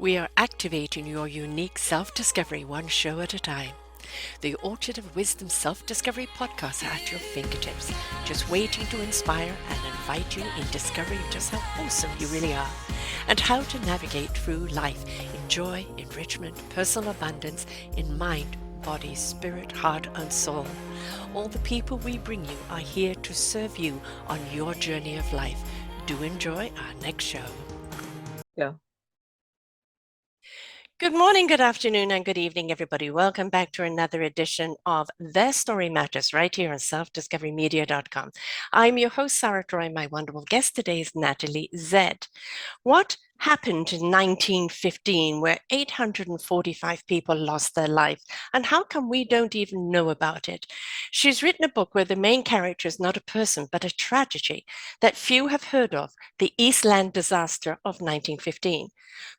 We are activating your unique self-discovery one show at a time. The Orchard of Wisdom Self-Discovery podcast are at your fingertips, just waiting to inspire and invite you in discovering just how awesome you really are and how to navigate through life in joy, enrichment, personal abundance, in mind, body, spirit, heart, and soul. All the people we bring you are here to serve you on your journey of life. Do enjoy our next show. Yeah. Good morning, good afternoon, and good evening, everybody. Welcome back to another edition of Their Story Matters right here on selfdiscoverymedia.com. I'm your host, Sarah Troy. My wonderful guest today is Natalie Zett. What happened in 1915 where 845 people lost their life, and how come we don't even know about it? She's written a book where the main character is not a person but a tragedy that few have heard of, the Eastland Disaster of 1915.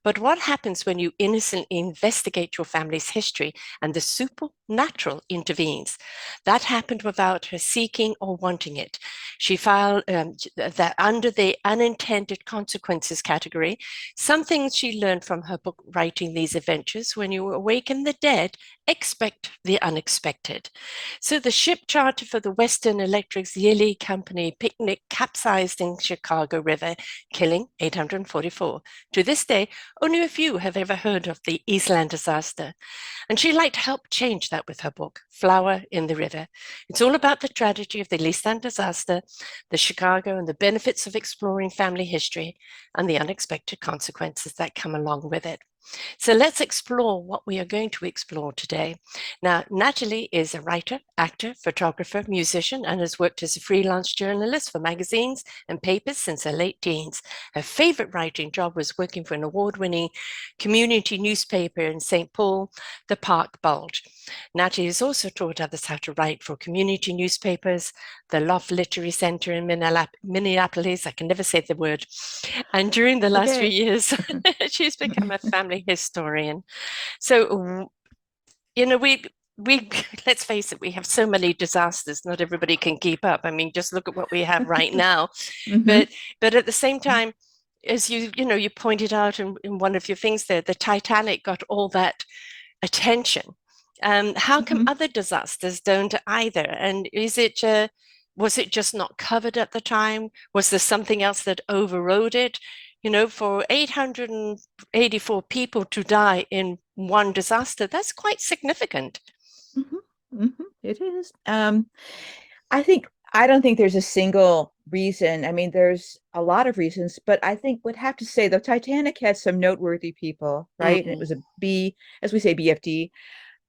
But what happens when you innocently investigate your family's history and the supernatural intervenes? That happened without her seeking or wanting it. She filed that under the unintended consequences category, some things she learned from her book writing these adventures. When you awaken the dead, expect the unexpected. So the ship charter for the Western Electric's yearly company picnic capsized in Chicago River, killing 844. To this day, only a few have ever heard of the Eastland Disaster. And she'd like to help change that with her book, Flower in the River. It's all about the tragedy of the Eastland Disaster, the Chicago, and the benefits of exploring family history and the unexpected consequences that come along with it. So let's explore what we are going to explore today. Now, Natalie is a writer, actor, photographer, musician, and has worked as a freelance journalist for magazines and papers since her late teens. Her favorite writing job was working for an award-winning community newspaper in St. Paul, the Park Bulge. Natalie has also taught others how to write for community newspapers, the Loft Literary Center in Minneapolis, I can never say the word, and during the last few years, she's become a family historian. So, we let's face it, we have so many disasters, not everybody can keep up. I mean, just look at what we have right now. Mm-hmm. But at the same time, as you pointed out in one of your things there, the Titanic got all that attention. How come Mm-hmm. other disasters don't either? And was it just not covered at the time? Was there something else that overrode it? For 884 people to die in one disaster, that's quite significant. Mm-hmm. Mm-hmm. It is. I don't think there's a single reason. I mean, there's a lot of reasons, but I think would have to say the Titanic had some noteworthy people, right? And it Mm-hmm. was a B, as we say, BFD.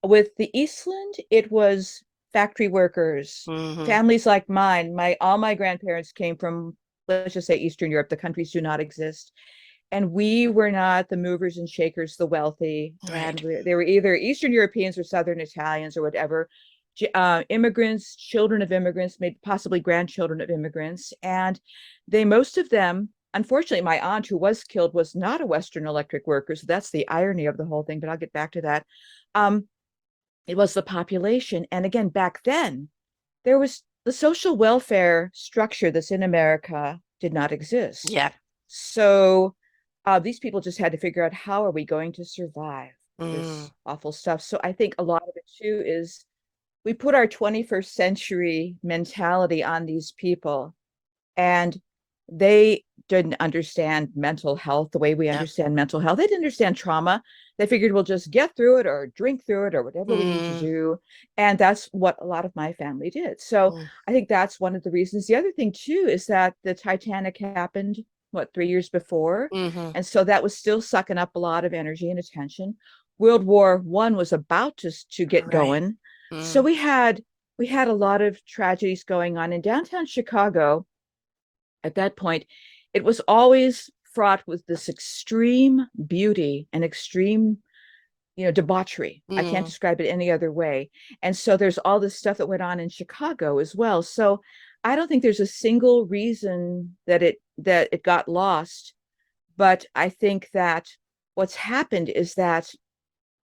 With the Eastland, it was factory workers, Mm-hmm. families like mine. All my grandparents came from, let's just say, Eastern Europe. The countries do not exist. And we were not the movers and shakers, the wealthy, and Right. they were either Eastern Europeans or Southern Italians or whatever. Immigrants, children of immigrants, maybe possibly grandchildren of immigrants, and most of them, unfortunately, my aunt who was killed was not a Western Electric worker, so that's the irony of the whole thing. But I'll get back to that. Um, it was the population, and again, back then, there was the social welfare structure that's in America did not exist. Yeah. So these people just had to figure out how are we going to survive Mm. this awful stuff. So I think a lot of it too is we put our 21st century mentality on these people, and they didn't understand mental health the way we Yeah. understand mental health. They didn't understand trauma. They figured we'll just get through it or drink through it or whatever we need to Mm. do. And that's what a lot of my family did. So Mm. I think that's one of the reasons. The other thing, too, is that the Titanic happened, what, 3 years before? Mm-hmm. And so that was still sucking up a lot of energy and attention. World War I was about to get Right. going. So Mm. we had a lot of tragedies going on in downtown Chicago at that point. It was always fraught with this extreme beauty and extreme, debauchery. I can't Mm. describe it any other way. And so there's all this stuff that went on in Chicago as well. So I don't think there's a single reason that it got lost, but I think that what's happened is that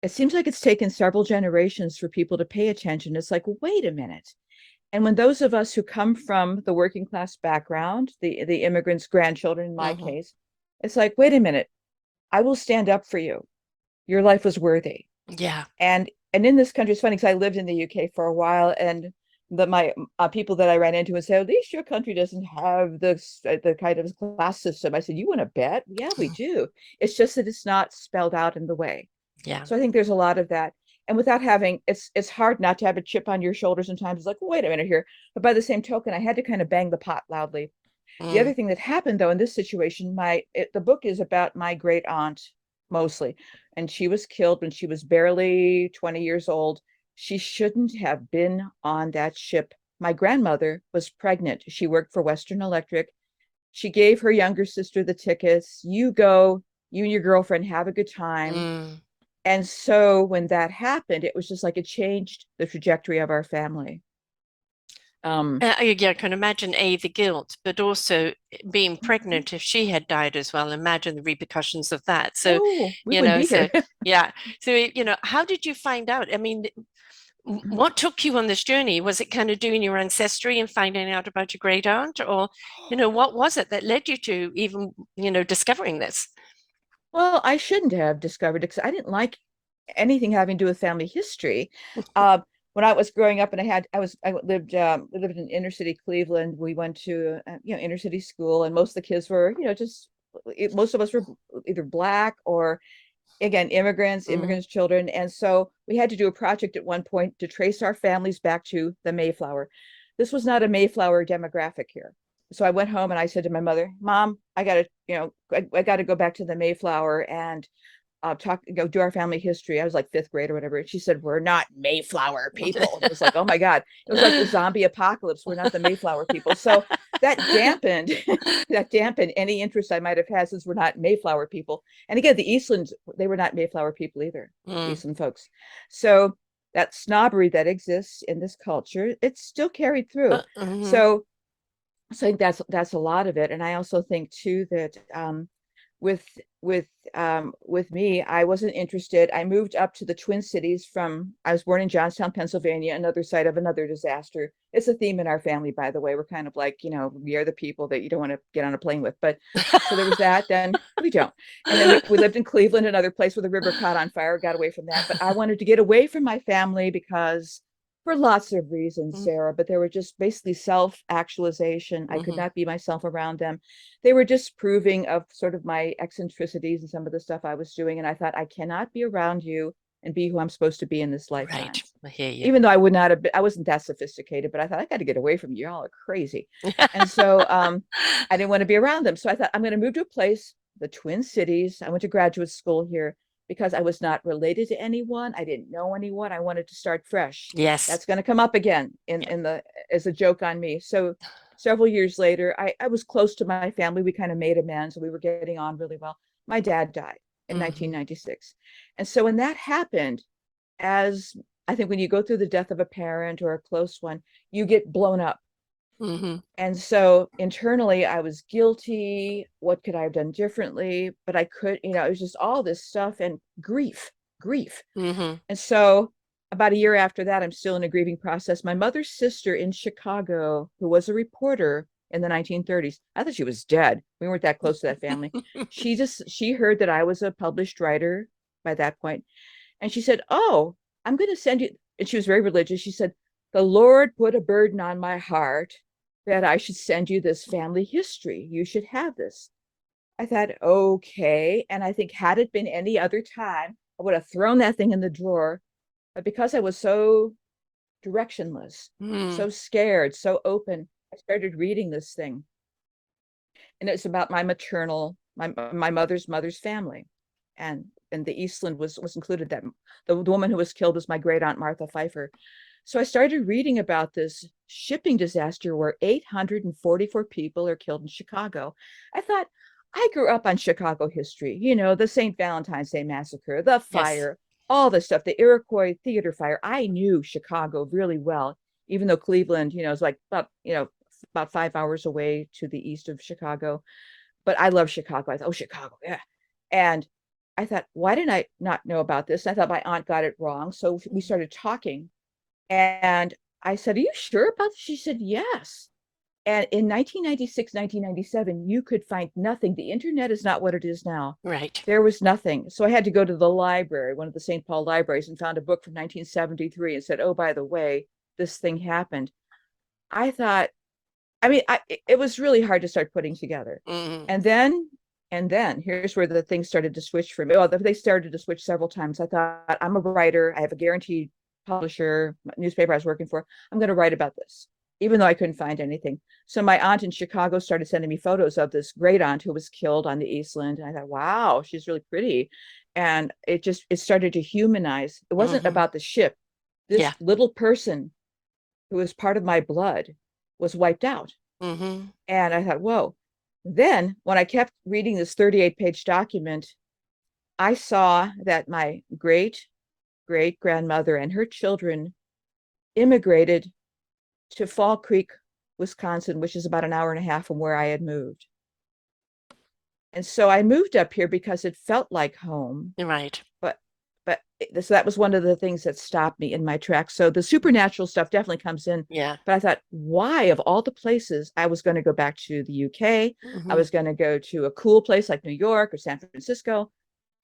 it seems like it's taken several generations for people to pay attention. It's like, wait a minute. And when those of us who come from the working class background, the immigrants' grandchildren in my Mm-hmm. case, it's like, wait a minute, I will stand up for you. Your life was worthy. Yeah. And in this country, it's funny because I lived in the UK for a while, and my people that I ran into would say, "At least your country doesn't have this the kind of class system." I said, "You want to bet? Yeah, we do. It's just that it's not spelled out in the way." Yeah. So I think there's a lot of that. And without having, it's hard not to have a chip on your shoulder sometimes. It's like, well, wait a minute here. But by the same token, I had to kind of bang the pot loudly. The Mm. other thing that happened though in this situation, the book is about my great aunt mostly, and she was killed when she was barely 20 years old. She shouldn't have been on that ship. My grandmother was pregnant. She worked for Western Electric. She gave her younger sister the tickets. You go, you and your girlfriend have a good time. Mm. And so when that happened, it was just like it changed the trajectory of our family. Yeah, I can imagine the guilt, but also being Mhm. pregnant if she had died as well. Imagine the repercussions of that. So, Oh, we you wouldn't know, be so here. yeah. So, how did you find out? I mean, what took you on this journey? Was it kind of doing your ancestry and finding out about your great aunt, or, what was it that led you to even, discovering this? Well, I shouldn't have discovered it because I didn't like anything having to do with family history. Uh, when I was growing up, and I lived in inner city Cleveland. We went to inner city school, and most of the kids were just most of us were either black or again Mm, immigrants children, and so we had to do a project at one point to trace our families back to the Mayflower. This was not a Mayflower demographic here. So I went home and I said to my mother, Mom, I gotta go back to the Mayflower and do our family history. I was like fifth grade or whatever. And she said, "We're not Mayflower people." And it was like, oh my God. It was like the zombie apocalypse. We're not the Mayflower people. So that dampened that dampened any interest I might have had, since we're not Mayflower people. And again, the Eastlands, they were not Mayflower people either, the mm, Eastland folks. So that snobbery that exists in this culture, it's still carried through. mhm. So I think that's a lot of it. And I also think too that with with me, I wasn't interested. I moved up to the Twin Cities from I was born in Johnstown, Pennsylvania, another site of another disaster. It's a theme in our family, by the way. We're kind of like, we are the people that you don't want to get on a plane with. But so there was that, then we don't. And then we lived in Cleveland, another place where the river caught on fire, got away from that. But I wanted to get away from my family because for lots of reasons, Mm, Sarah, but they were just basically self-actualization. I could mhm. not be myself around them. They were disproving of sort of my eccentricities and some of the stuff I was doing. And I thought, I cannot be around you and be who I'm supposed to be in this Right. lifetime. I hear you. Even though I would not have been, I wasn't that sophisticated, but I thought I got to get away from you. Y'all are crazy. And so I didn't want to be around them. So I thought I'm going to move to a place, the Twin Cities. I went to graduate school here because I was not related to anyone. I didn't know anyone. I wanted to start fresh. Yes. That's going to come up again Yeah. in the as a joke on me. So several years later, I was close to my family. We kind of made amends. We were getting on really well. My dad died in Hmm. 1996. And so when that happened, as I think when you go through the death of a parent or a close one, you get blown up. Hmm. And so internally, I was guilty. What could I have done differently? But I could, it was just all this stuff and grief. Hmm. And so about a year after that, I'm still in a grieving process. My mother's sister in Chicago, who was a reporter in the 1930s, I thought she was dead. We weren't that close to that family. She heard that I was a published writer by that point, and she said, "Oh, I'm going to send you." And she was very religious. She said, "The Lord put a burden on my heart that I should send you this family history. You should have this." I thought, okay. And I think had it been any other time, I would have thrown that thing in the drawer. But because I was so directionless, Mm. so scared, so open, I started reading this thing. And it's about my mother's family. And the Eastland was included. That the woman who was killed was my great aunt Martha Pfeiffer. So I started reading about this shipping disaster where 844 people are killed in Chicago. I thought, I grew up on Chicago history, the St. Valentine's Day massacre, the Yes. fire, all this stuff, the Iroquois theater fire. I knew Chicago really well, even though Cleveland, is like about 5 hours away to the east of Chicago. But I love Chicago. I thought, oh, Chicago, yeah. And I thought, why didn't I not know about this? I thought my aunt got it wrong. So we started talking, and I said, "Are you sure about this?" She said, "Yes." And in 1996, 1997, you could find nothing. The internet is not what it is now. Right. There was nothing. So I had to go to the library, one of the St. Paul libraries, and found a book from 1973 and said, oh, by the way, this thing happened. I thought, it was really hard to start putting together. Hmm. And then, here's where the things started to switch for me. Well, they started to switch several times. I thought, I'm a writer. I have a guaranteed publisher, newspaper I was working for. I'm going to write about this, even though I couldn't find anything. So my aunt in Chicago started sending me photos of this great aunt who was killed on the Eastland. And I thought, wow, she's really pretty. And it started to humanize. It wasn't Hmm. about the ship. Yeah. This little person who was part of my blood was wiped out. Hmm. And I thought, whoa. Then when I kept reading this 38-page document, I saw that my great great grandmother and her children immigrated to Fall Creek, Wisconsin, which is about an hour and a half from where I had moved. And so I moved up here because it felt like home. Right. But so that was one of the things that stopped me in my tracks. So the supernatural stuff definitely comes in. Yeah. But I thought, why of all the places I was going to go back to the UK, I Hmm. was going to go to a cool place like New York or San Francisco.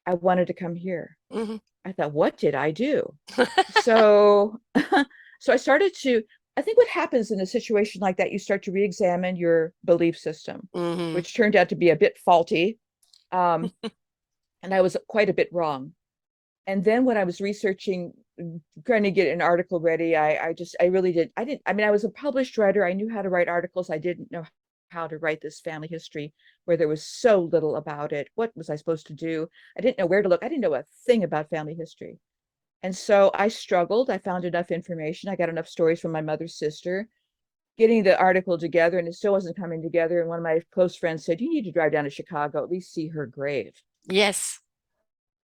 I wanted to come here. Hmm. I thought, what did I do? So so I started to, I think what happens in a situation like that, you start to re-examine your belief system, Hmm. which turned out to be a bit faulty. Um, and I was quite a bit wrong. And then when I was researching, trying to get an article ready, I really did. I was a published writer. I knew how to write articles. I didn't know how to write this family history where there was so little about it. What was I supposed to do? I didn't know where to look. I didn't know a thing about family history. And so I struggled. I found enough information. I got enough stories from my mother's sister, getting the article together, and it still wasn't coming together. And one of my close friends said, you need to drive down to Chicago, at least see her grave. Yes.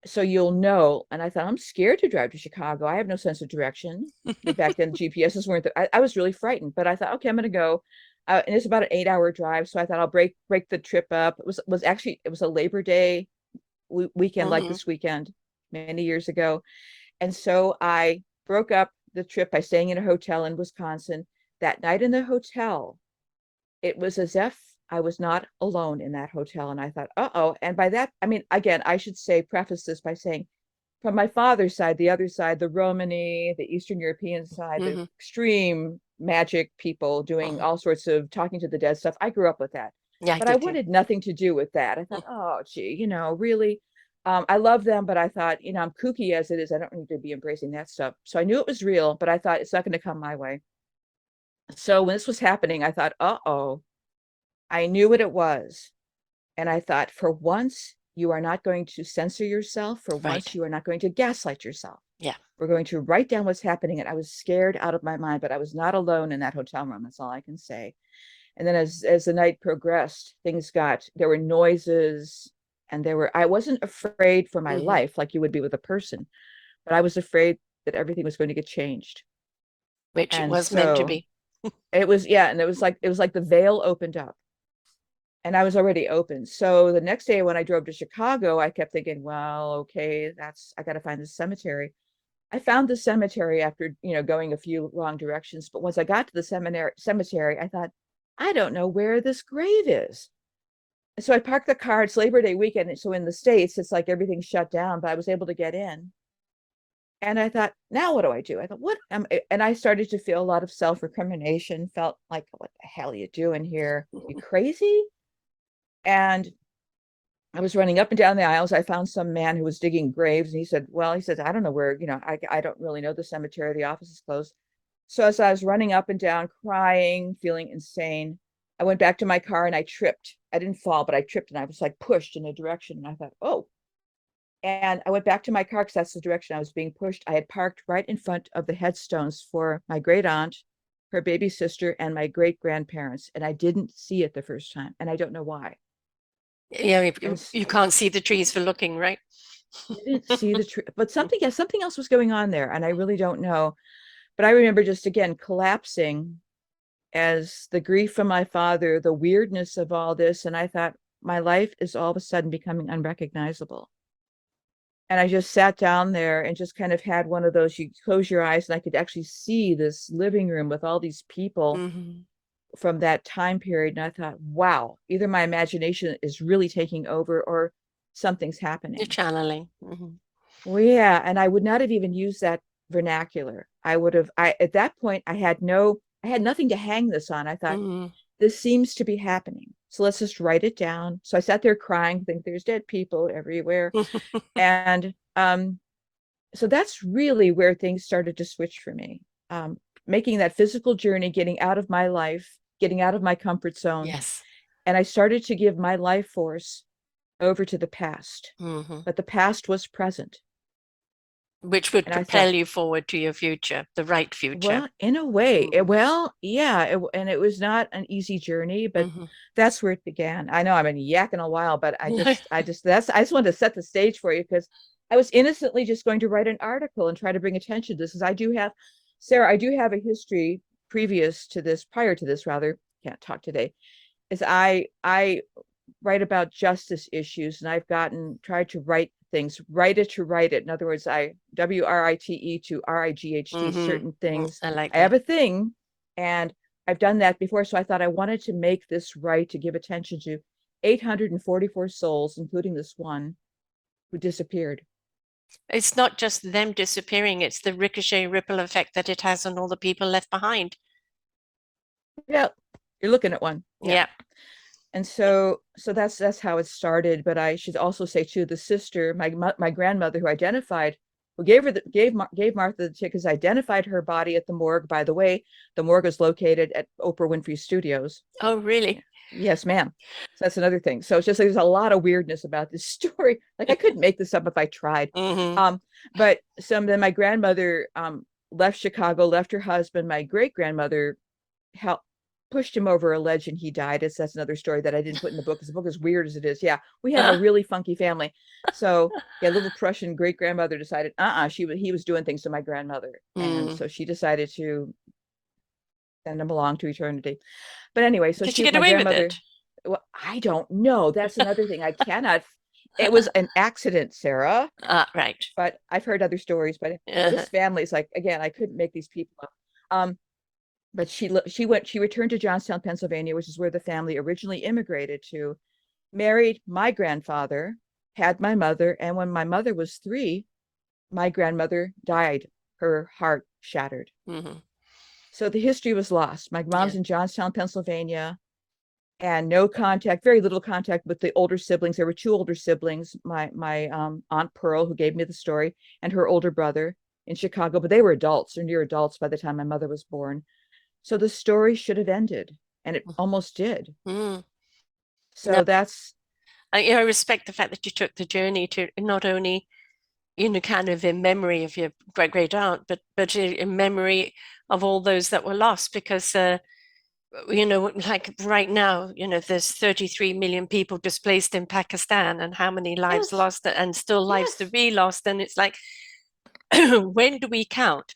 So you'll know. And I thought, I'm scared to drive to Chicago. I have no sense of direction. Back then, GPSs weren't there. I was really frightened, but I thought, okay, I'm going to go. And it's about an 8-hour drive. So I thought I'll break the trip up. It was a Labor Day weekend like Hmm. this weekend many years ago. And so I broke up the trip by staying in a hotel in Wisconsin. That night in the hotel, it was as if I was not alone in that hotel. And I thought, uh-oh. And by that, again, I should say, preface this by saying, from my father's side, the other side, the Romani, the Eastern European side, the Hmm. extreme magic people doing Hmm. all sorts of talking to the dead stuff. I grew up with that. Yeah, I But I did too. wanted nothing to do with that. I thought, oh, gee, really? I love them, but I thought, I'm kooky as it is. I don't need to be embracing that stuff. So I knew it was real, but I thought it's not going to come my way. So when this was happening, I thought, uh-oh, I knew what it was. And I thought, for once, you are not going to censor yourself. For once, Right. you are not going to gaslight yourself. Yeah. We're going to write down what's happening. And I was scared out of my mind, but I was not alone in that hotel room. That's all I can say. And then as the night progressed, there were noises, and I wasn't afraid for my Hmm. life like you would be with a person, but I was afraid that everything was going to get changed. Which it And was meant to so be. it was, yeah, and it was like the veil opened up, and I was already open. So the next day when I drove to Chicago, I kept thinking, well, okay, I got to find the cemetery. I found the cemetery after, going a few wrong directions. But once I got to the cemetery, I thought, I don't know where this grave is. So I parked the car. It's Labor Day weekend. So in the States, it's like everything's shut down, but I was able to get in. And I thought, now what do I do? I thought, what am I? And I started to feel a lot of self-recrimination, felt like, what the hell are you doing here? You crazy? And I was running up and down the aisles. I found some man who was digging graves, and he said, I don't know where, I don't really know the cemetery. The office is closed. So as I was running up and down, crying, feeling insane, I went back to my car and I tripped. I didn't fall, but I tripped and I was like pushed in a direction. And I thought, oh. And I went back to my car because that's the direction I was being pushed. I had parked right in front of the headstones for my great aunt, her baby sister, and my great grandparents. And I didn't see it the first time. And I don't know why. Yeah, And you can't see the trees for looking, right? didn't see the tree, but something else was going on there. And I really don't know. But I remember just again collapsing as the grief from my father, the weirdness of all this. And I thought, my life is all of a sudden becoming unrecognizable. And I just sat down there and just kind of had one of those, you close your eyes and I could actually see this living room with all these people Hmm. from that time period, and I thought, wow, either my imagination is really taking over or something's You're happening. channeling. Hmm. Well, yeah, and I would not have even used that vernacular. I would have, I at that point I had nothing to hang this on. I thought, Hmm. this seems to be happening. So let's just write it down. So I sat there crying, think there's dead people everywhere. And so that's really where things started to switch for me. Making that physical journey, getting out of my life, getting out of my comfort zone. Yes. And I started to give my life force over to the past. Hmm. But the past was present. Which would And I thought, propel you forward to your future, the right future. well, in a way, Hmm. and it was not an easy journey, but Hmm. that's where it began. I know I've been yakking a while, but I just wanted to set the stage for you because I was innocently just going to write an article and try to bring attention to this. Because I do have, Sarah, I do have a history prior to this, rather, can't talk today, is I write about justice issues, and I've tried to write things, write it to write it. In other words, I WRITE to RIGHT Hmm. certain things. I like I have that. a thing, and I've done that before. So I thought I wanted to make this right to give attention to 844 souls, including this one who disappeared. It's not just them disappearing, it's the ricochet ripple effect that it has on all the people left behind. Yeah, you're looking at one. Yeah. Yeah. And so that's how it started. But I should also say too, the sister, my grandmother, who identified, who gave Martha the tickets, identified her body at the morgue. By the way, the morgue is located at Oprah Winfrey Studios. Oh, Yeah. really? Yes, ma'am. So that's another thing. So it's just like there's a lot of weirdness about this story. Like I couldn't make this up if I tried. Hmm. Um, but some then my grandmother left Chicago, left her husband. My great grandmother helped pushed him over a ledge and he died. That's another story that I didn't put in the book because the book is weird as it is. Yeah, we have a really funky family. So yeah, little Prussian great grandmother decided, he was doing things to my grandmother, and Mm. so she decided to send him along to eternity. But anyway, so Did you she, get my away with grandmother, it? well, I don't know. That's another thing I cannot. It was an accident, Sarah. Right. But I've heard other stories. But Uh-huh. this family is like, again, I couldn't make these people up. But she returned to Johnstown, Pennsylvania, which is where the family originally immigrated to, married my grandfather, had my mother, and when my mother was 3, my grandmother died, her heart shattered. Hmm. So the history was lost. My Yeah. mom's in Johnstown, Pennsylvania, and no contact, very little contact with the older siblings. There were 2 older siblings, my Aunt Pearl, who gave me the story, and her older brother in Chicago, but they were adults or near adults by the time my mother was born. So the story should have ended, and it almost did. Mm. No, So that's, I respect the fact that you took the journey to not only, kind of in memory of your great great aunt, but in memory of all those that were lost, because like right now, there's 33 million people displaced in Pakistan, and how many lives yes, lost and still lives to yes. be lost. And it's like, when do we count?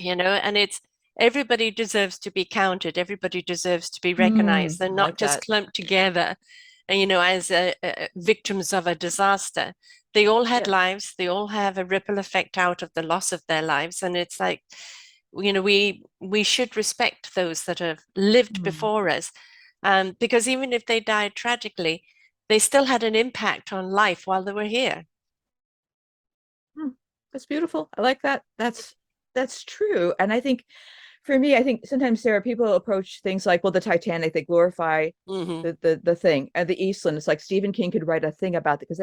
And it's everybody deserves to be counted, everybody deserves to be recognized. They're I not like just that. clumped together, as victims of a disaster. They all had Yes. lives, they all have a ripple effect out of the loss of their lives, and it's like, we should respect those that have lived Mm. before us, because even if they died tragically, they still had an impact on life while they were here. Mm. That's beautiful. I like that. That's true. And I think for me, I think sometimes Sarah, people approach things like, well, the Titanic, they glorify Hmm. the thing, and the Eastland. It's like Stephen King could write a thing about it because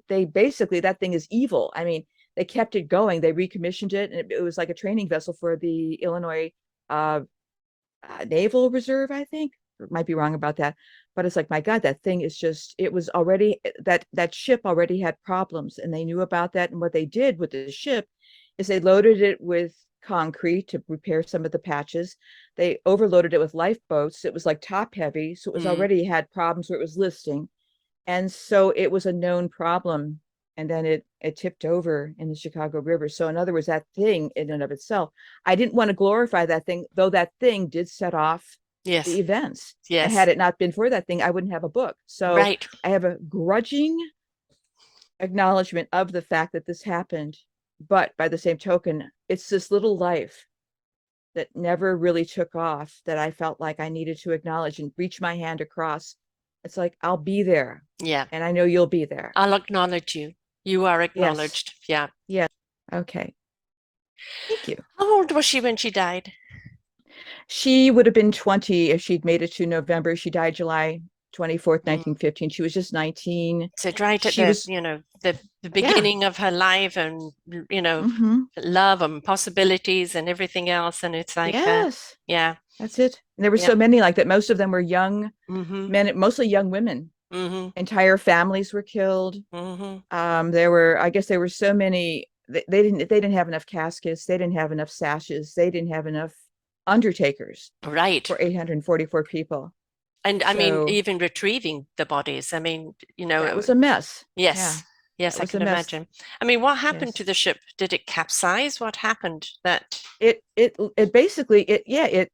they basically, that thing is evil. I mean, they kept it going. They recommissioned it, and it was like a training vessel for the Illinois uh, Naval Reserve, I think. Might be wrong about that, but it's like, my God, that thing is just. It was already that ship already had problems, and they knew about that. And what they did with the ship is they loaded it with concrete to repair some of the patches. They overloaded it with lifeboats. It was like top heavy, so it was Mm. already had problems where it was listing, and so it was a known problem. And then it tipped over in the Chicago River. So in other words, that thing in and of itself, I didn't want to glorify that thing, though that thing did set off the Yes. events. And had Yes. it not been for that thing, I wouldn't have a book. So Right. I have a grudging acknowledgement of the fact that this happened. But by the same token, it's this little life that never really took off that I felt like I needed to acknowledge and reach my hand across. It's like, I'll be there. Yeah. And I know you'll be there. I'll acknowledge you. You are Yes. acknowledged. Yeah. Yes. Okay. Thank you. How old was she when she died? She would have been 20 if she'd made it to November. She died July 24th, Mm. 1915. She was just 19. So right at She the, was, the yeah. beginning of her life and, Hmm. love and possibilities and everything else. And it's like, Yes. yeah, That's it. And there were yeah. so many like that. Most of them were young Mm-hmm. men, mostly young women. Mm-hmm. Entire families were killed. Mm-hmm. I guess there were so many. They didn't have enough caskets. They didn't have enough sashes. They didn't have enough undertakers Right. for 844 people. And I mean, So even retrieving the bodies. I mean, that was a mess. Yeah, yes, that yes, I was a can mess. imagine. I mean, what happened to Yes. the ship? Did it capsize? What happened? That, It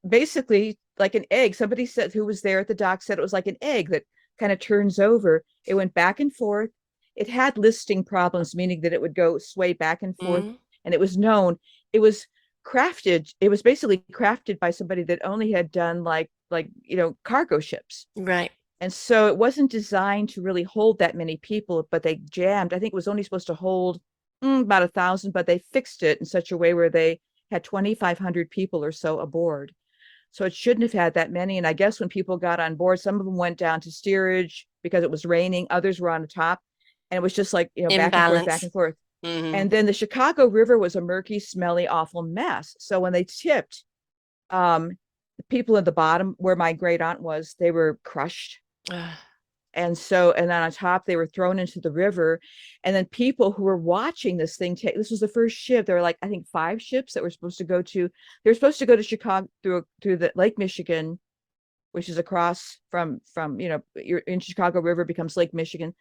basically like an egg. Somebody said who was there at the dock said it was like an egg that kind of turns over. It went back and forth. It had listing problems, meaning that it would go sway back and forth. mm, And it was known. It was crafted. It was basically crafted by somebody that only had done cargo ships. right. And so it wasn't designed to really hold that many people, but they jammed. I think it was only supposed to hold about 1,000, but they fixed it in such a way where they had 2,500 people or so aboard. So it shouldn't have had that many. And I guess when people got on board, some of them went down to steerage because it was raining. Others were on the top. And it was just like, back and forth, back Imbalance. and forth. Mm-hmm. And then the Chicago River was a murky, smelly, awful mess. So when they tipped, the people at the bottom where my great aunt was, they were crushed. And then on top they were thrown into the river. And then people who were watching this thing take, this was the first ship, there were like I think 5 ships that were supposed to go to, they were supposed to go to Chicago through the Lake Michigan, which is across from you're in Chicago River, becomes Lake Michigan,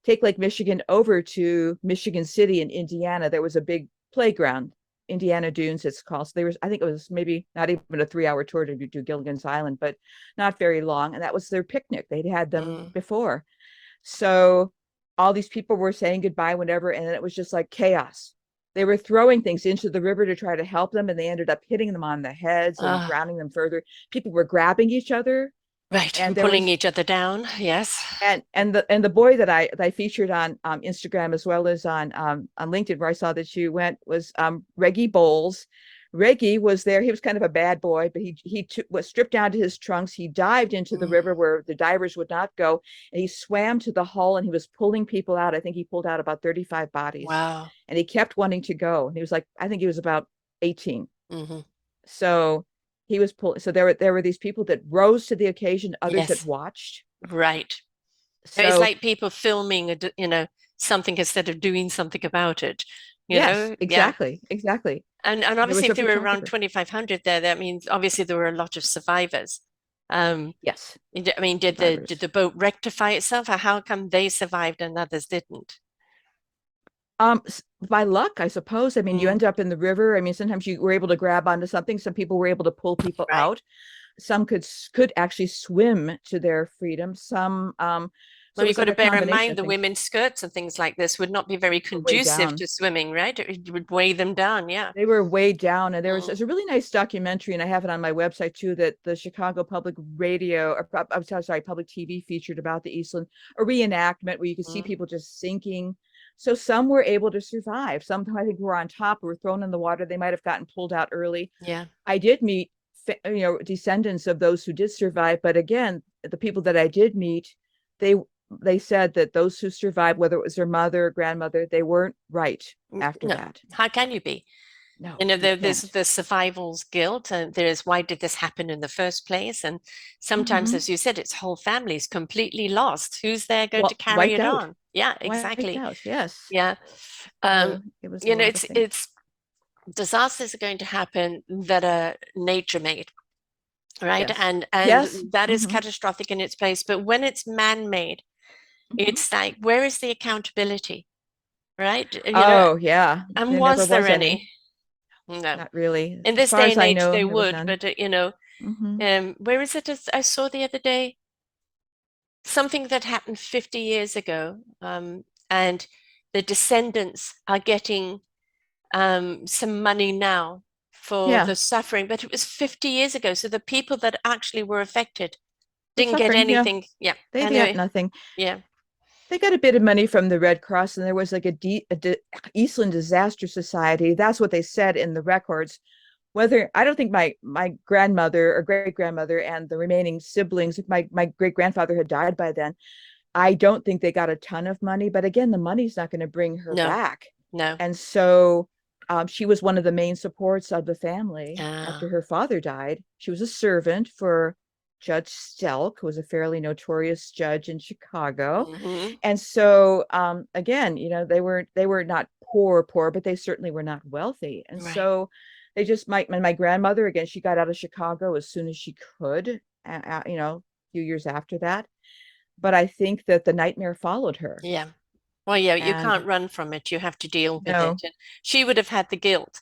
take Lake Michigan over to Michigan City in Indiana. There was a big playground, Indiana Dunes, it's called. So there was, I think it was maybe not even a 3-hour tour to do Gilligan's Island, but not very long. And that was their picnic. They'd had them Mm. before. So all these people were saying goodbye whenever, and it was just like chaos. They were throwing things into the river to try to help them, and they ended up hitting them on the heads and Uh, drowning them further. People were grabbing each other, right. and And there pulling was each other down. Yes. and the boy that I featured on Instagram as well as on LinkedIn, where I saw that you went, was Reggie Bowles. Reggie was there. He was kind of a bad boy, but was stripped down to his trunks. He dived into the Mm. river where the divers would not go, and he swam to the hull and he was pulling people out. I think he pulled out about 35 bodies, Wow. and he kept wanting to go. And he was like, I think he was about 18. Mm-hmm. So he was pulled. So there were these people that rose to the occasion. Others that Yes. watched. Right. It's So like people filming, something instead of doing something about it. yes, Yeah. exactly. And There obviously, was a if there were around photographer. 2,500 there, that means obviously there were a lot of survivors. Um, Yes, I mean, did survivors. the boat rectify itself, or how come they survived and others didn't? By luck, I suppose. I mean, you Mm, end up in the river. I mean, sometimes you were able to grab onto something. Some people were able to pull people right. out. Some could actually swim to their freedom. So Well, it you've was got like to a bear in combination mind of the things. women's skirts and things like this would not be very They were way conducive down. to swimming, right? It would weigh them down. Yeah. They were way down, and Mm, there's a really nice documentary, and I have it on my website too, that the Chicago Public Radio, or I'm sorry, Public TV featured about the Eastland, a reenactment where you could see mm, people just sinking. So some were able to survive. Some, I think, were on top, were thrown in the water. They might have gotten pulled out early. yeah. I did meet, descendants of those who did survive, but again, the people that I did meet, they they said that those who survived, whether it was their mother or grandmother, they weren't right after No. that. How can you be? No, you There's can't. the survival's guilt, and there's why did this happen in the first place? And sometimes, Mm-hmm. as you said, it's whole families completely lost. Who's there going to Well, carry wiped it out, on? Yeah, wiped exactly. out. Yes. Yeah. Um, So it was a horrible thing. it's disasters are going to happen that are nature made, right? Yes. And Yes. that is Mm-hmm. catastrophic in its place. But when it's man made, Mm-hmm. it's like, where is the accountability, right? Oh, yeah. And There never was there was any. any? No. Not really. In As this far day as and I age, know, they there was would, none. but Mm-hmm. where is it? I saw the other day something that happened 50 years ago, and the descendants are getting some money now for Yeah. the suffering, but it was 50 years ago. So the people that actually were affected We're didn't get suffering. Yeah. anything. Yeah. They got Anyway, nothing. yeah. They got a bit of money from the Red Cross, and there was like Eastland Disaster Society. That's what they said in the records. Whether I don't think my grandmother or great grandmother and the remaining siblings, if my great grandfather had died by then, I don't think they got a ton of money. But again, the money's not going to bring her No, back. no. And so she was one of the main supports of the family after Ah, her father died. She was a servant for Judge Stelk, who was a fairly notorious judge in Chicago. hmm. And so again, they were not poor, but they certainly were not wealthy. And Right. so they just my grandmother, again, she got out of Chicago as soon as she could, a few years after that. But I think that the nightmare followed her. Yeah. Well, yeah, you can't And run from it. You have to deal with it. no, And she would have had the guilt,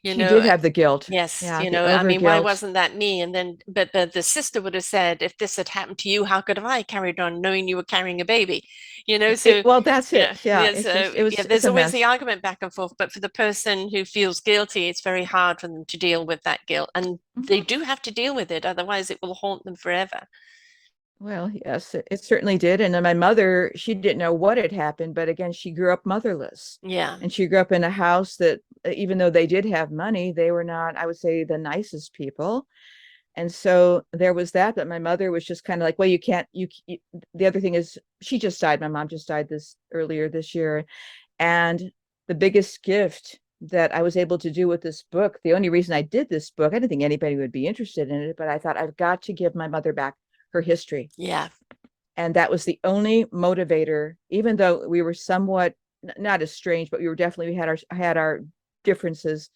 you she know. did have the guilt. Yes, Yeah, the I over mean, why guilt. wasn't that me? And then, but the sister would have said, if this had happened to you, how could have I carried on knowing you were carrying a baby? It, So well, that's yeah, it. Yeah, yeah. it's just So yeah, it's there's a always the mess. argument back and forth. But for the person who feels guilty, it's very hard for them to deal with that guilt, and they Mhm. do have to deal with it. Otherwise, it will haunt them forever. Well, yes, it certainly did. And then my mother, she didn't know what had happened, but again, she grew up motherless. Yeah. And she grew up in a house that, even though they did have money, they were not, I would say, the nicest people. And so there was that, but my mother was just kind of like, well, you can't, the other thing is she just died. My mom just died this earlier this year. And the biggest gift that I was able to do with this book, the only reason I did this book, I didn't think anybody would be interested in it, but I thought I've got to give my mother back her history. Yeah. And that was the only motivator, even though we were somewhat not estranged, but we were definitely, we had our differences.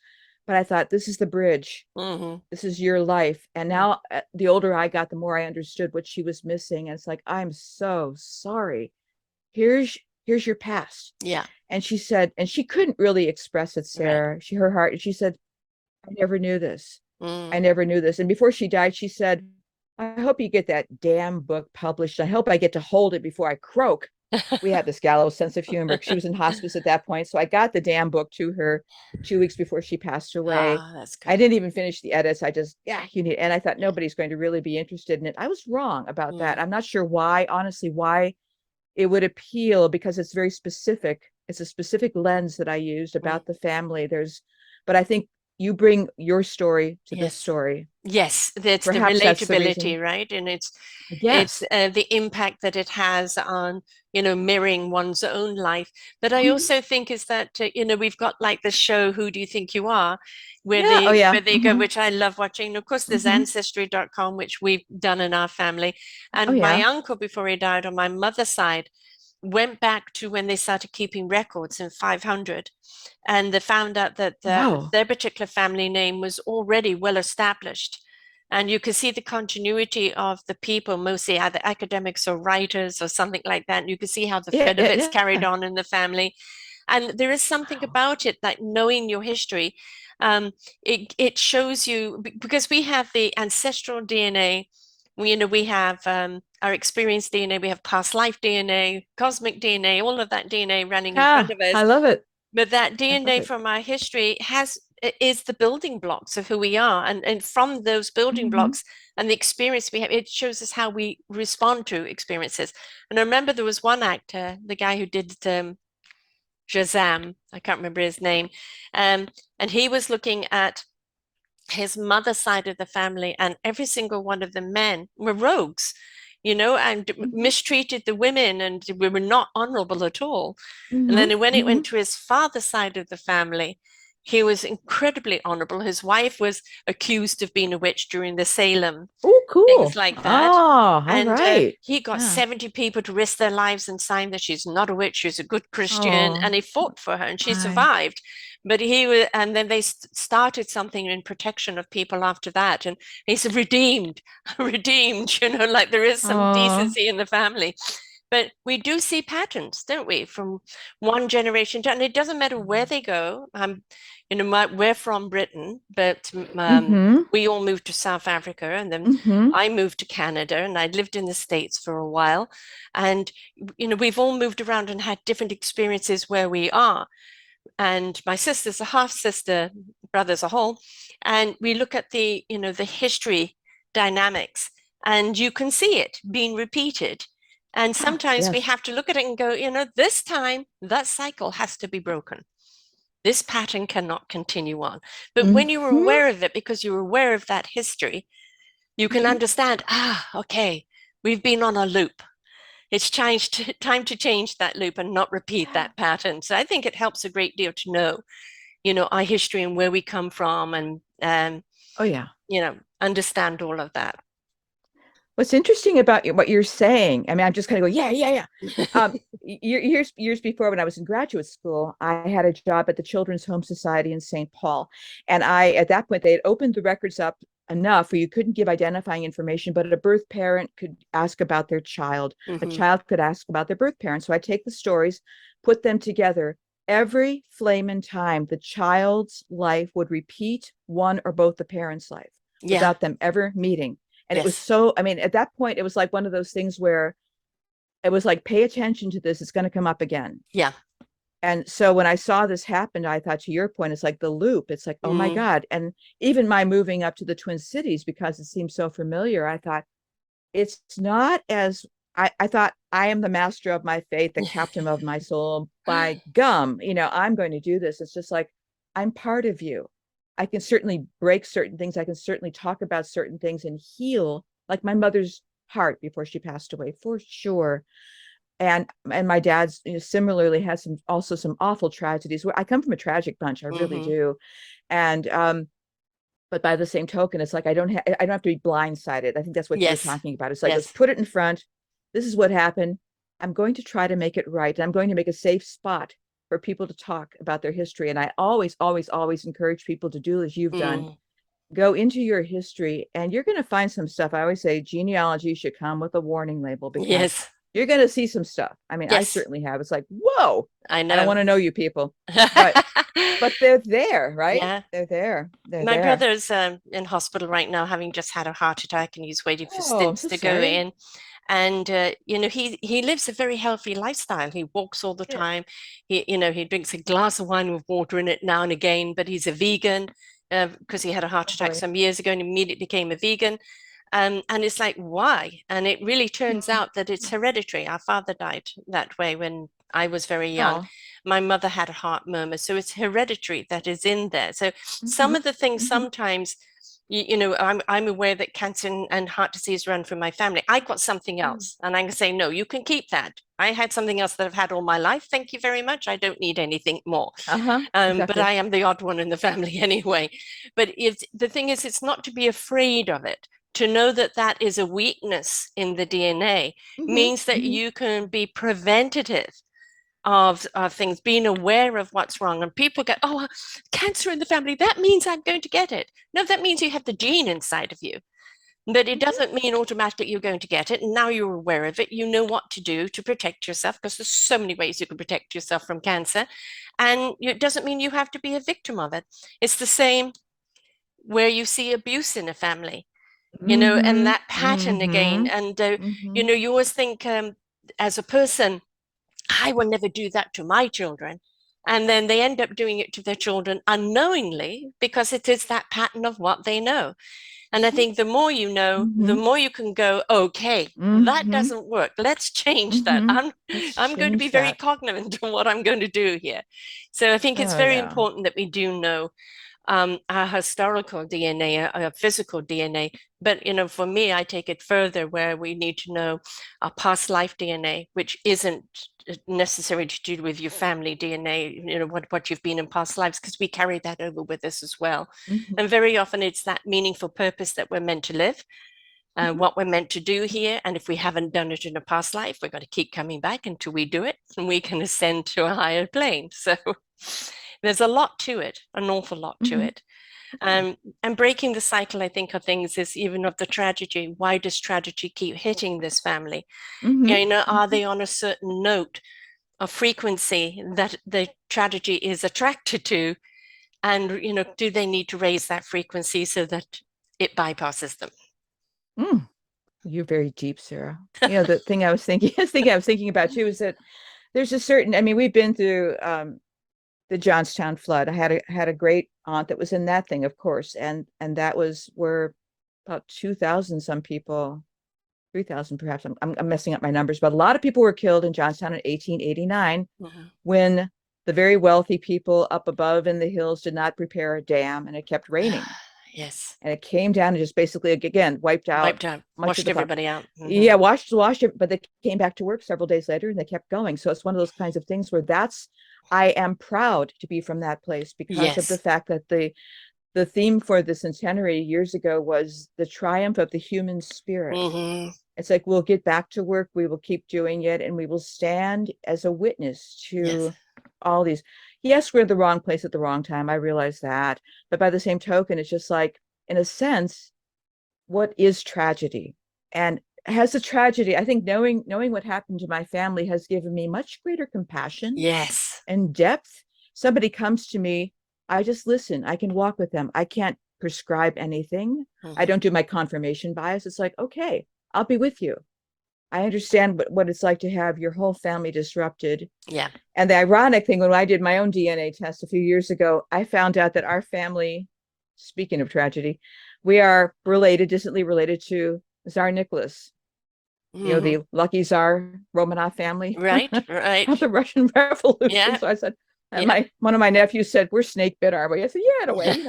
But I thought, this is the bridge. Hmm. This is your life. And now the older I got, the more I understood what she was missing. And it's like, I'm so sorry. Here's your past. Yeah. And she said, and she couldn't really express it, Right. Sarah. Her heart, she said, I never knew this. I Mm. never knew this. And before she died, she said, I hope you get that damn book published. I hope I get to hold it before I croak. We had this gallows sense of humor. She was in hospice at that point. So I got the damn book to her 2 weeks before she passed away. Ah, that's I good. didn't even finish the edits. I just, yeah, you need, and I thought nobody's going to really be interested in it. I was wrong about that. Mm. I'm not sure why, honestly, why it would appeal, because it's very specific. It's a specific lens that I used Mm. about the family. But I think you bring your story to this Yes. story. Yes, that's the Perhaps that's the relatability, reason. right? And it's Yes. the impact that it has on, mirroring one's own life. But I Mhm. also think is that, we've got like the show Who Do You Think You Are, where Yeah. Oh, they yeah. where they go, Hmm. which I love watching. And of course, there's Hmm. ancestry.com, which we've done in our family. Oh, And my yeah. uncle, before he died, on my mother's side, went back to when they started keeping records in 500, and they found out that Wow. their particular family name was already well established. And you can see the continuity of the people, mostly either academics or writers or something like that. And you can see how the Yeah. thread of Yeah. it's carried Yeah. on in the family. And there is something Wow. about it, like knowing your history. It shows you, because we have the ancestral DNA. We have our experience DNA, we have past life DNA, cosmic DNA, all of that DNA running in front Ah, of us. I love it. But that I love DNA it. from our history is the building blocks of who we are. And from those building Hmm. blocks and the experience we have, it shows us how we respond to experiences. And I remember there was one actor, the guy who did Shazam, I can't remember his name, um, and he was looking at his mother's side of the family, and every single one of the men were rogues, and Hmm. mistreated the women, and we were not honorable at all. And Hmm. then when it Hmm. went to his father's side of the family, he was incredibly honorable. His wife was accused of being a witch during the Salem, Oh, things cool. like that. Oh, all And right. he got Yeah. 70 people to risk their lives and sign that she's not a witch, she's a good Christian. Oh, And he fought for her and she my. survived. But he was, and then they started something in protection of people after that. And he's redeemed, redeemed, like there is some Oh. decency in the family. But we do see patterns, don't we, from one generation to, and it doesn't matter where they go. We're from Britain, but Mm-hmm. we all moved to South Africa, and then Mm-hmm. I moved to Canada, and I lived in the States for a while. And, we've all moved around and had different experiences where we are. And my sister's a half sister brother as a whole, and we look at the, the history dynamics, and you can see it being repeated. And Ah, sometimes we yes. have to look at it and go, this time that cycle has to be broken. This pattern cannot continue on. But when you're Mm-hmm. aware of it, because you're aware of that history, you can Mm-hmm. understand, okay, we've been on a loop. It's time to change that loop and not repeat that pattern. So I think it helps a great deal to know, our history and where we come from, and Oh, yeah. understand all of that. What's interesting about what you're saying, I mean, I'm just kind of go, yeah, yeah, yeah. Years before, when I was in graduate school, I had a job at the Children's Home Society in St. Paul. And at that point, they had opened the records up enough where you couldn't give identifying information, but a birth parent could ask about their child. A Mm-hmm. child could ask about their birth parent. So I take the stories, put them together. Every flaming time, the child's life would repeat one or both the parents' life Yeah. without them ever meeting. And it was Yes. so, I mean, at that point, it was like one of those things where it was like, pay attention to this, it's going to come up again. Yeah. And so when I saw this happen, I thought, to your point, it's like the loop. It's like, oh my Mm. God. And even my moving up to the Twin Cities, because it seemed so familiar, I thought, it's not as I thought, I am the master of my fate, the captain of my soul. By gum, I'm going to do this. It's just like, I'm part of you. I can certainly break certain things. I can certainly talk about certain things and heal, like my mother's heart before she passed away, for sure. And my dad's, similarly has some awful tragedies. I come from a tragic bunch, I really Mm-hmm. do. And but by the same token, it's like, I don't have to be blindsided. I think that's what you were Yes. talking about. It's like, let's Yes. put it in front. This is what happened. I'm going to try to make it right. I'm going to make a safe spot for people to talk about their history. And I always, always, always encourage people to do as you've done. Mm. Go into your history, and you're going to find some stuff. I always say genealogy should come with a warning label, because Yes. you're going to see some stuff. I mean, I Yes. certainly have. It's like, whoa, I I don't know. want to know you people, but they're there, right? Yeah. They're there. They're My there. brother's in hospital right now, having just had a heart attack, and he's waiting for Oh, I'm stents so to go sorry. in. And he lives a very healthy lifestyle. He walks all the Good. time. He drinks a glass of wine with water in it now and again. But he's a vegan because he had a heart Oh attack boy. some years ago and immediately became a vegan. And it's like, why? And it really turns out that it's hereditary. Our father died that way when I was very young. Oh. My mother had a heart murmur, so it's hereditary that is in there. So some Mm-hmm. of the things Mm-hmm. sometimes, I'm aware that cancer and heart disease run through my family. I got something Mm. else, and I can say, no, you can keep that. I had something else that I've had all my life. Thank you very much. I don't need anything more. Uh-huh. But Exactly. I am the odd one in the family anyway. But the thing is, it's not to be afraid of it. To know that that is a weakness in the DNA Mm-hmm. means that Mm-hmm. you can be preventative of things, being aware of what's wrong. And people go, oh, cancer in the family, that means I'm going to get it. No, that means you have the gene inside of you. But it Mm-hmm. doesn't mean automatically you're going to get it. And now you're aware of it. You know what to do to protect yourself, because there's so many ways you can protect yourself from cancer. And it doesn't mean you have to be a victim of it. It's the same where you see abuse in a family, and Mm-hmm. that pattern again. Mm-hmm. And, Mm-hmm. you always think, as a person, I will never do that to my children. And then they end up doing it to their children unknowingly, because it is that pattern of what they know. And I think the more you know, the Mm-hmm. more you can go, okay, that Mm-hmm. doesn't work. Let's change that. Mm-hmm. I'm Let's I'm going to be change very that. cognizant of what I'm going to do here. So I think it's Oh very yeah. important that we do know our historical DNA, our physical DNA. But for me, I take it further, where we need to know our past life DNA, which isn't necessary to do with your family DNA. What you've been in past lives, because we carry that over with us as well. Mm-hmm. And very often, it's that meaningful purpose that we're meant to live. Mm-hmm. What we're meant to do here. And if we haven't done it in a past life, we're going to keep coming back until we do it and we can ascend to a higher plane. So there's a lot to it, an awful lot to Mm-hmm. it. Yeah. And breaking the cycle, I think, of things is even of the tragedy. Why does tragedy keep hitting this family? Mm-hmm. Are Mm-hmm. they on a certain note of frequency that the tragedy is attracted to? And, do they need to raise that frequency so that it bypasses them? Mm. You're very deep, Sarah. The thing I was thinking about too is that there's a certain, I mean, we've been through the Johnstown flood. I had a great aunt that was in that thing, of course, and that was where about 2,000 some people, 3,000 perhaps. I'm messing up my numbers, but a lot of people were killed in Johnstown in 1889 Mm-hmm. when the very wealthy people up above in the hills did not prepare a dam and it kept raining. Yes. And it came down and just basically again wiped out Wiped out, much of washed the farm. everybody out. Mm-hmm. Yeah, washed it, but they came back to work several days later and they kept going. So it's one of those kinds of things where I am proud to be from that place because of the Yes. fact that the theme for the centenary years ago was the triumph of the human spirit. Mm-hmm. It's like we'll get back to work, we will keep doing it, and we will stand as a witness Yes. to all these. Yes, we're in the wrong place at the wrong time. I realize that. But by the same token, it's just like, in a sense, what is tragedy? And has the tragedy, I think knowing what happened to my family has given me much greater compassion Yes. and depth. Somebody comes to me, I just listen. I can walk with them. I can't prescribe anything. I Mm-hmm. don't do my confirmation bias. It's like, okay, I'll be with you. I understand what it's like to have your whole family disrupted. Yeah. And the ironic thing, when I did my own DNA test a few years ago, I found out that our family, speaking of tragedy, we are related, distantly related to Tsar Nicholas, Mm-hmm. the lucky Tsar Romanov family Right. Right. of the Russian Revolution. Yeah. So I said, Yeah. my one of my nephews said, "We're snake bit, are we?" I said, "Yeah, in a way.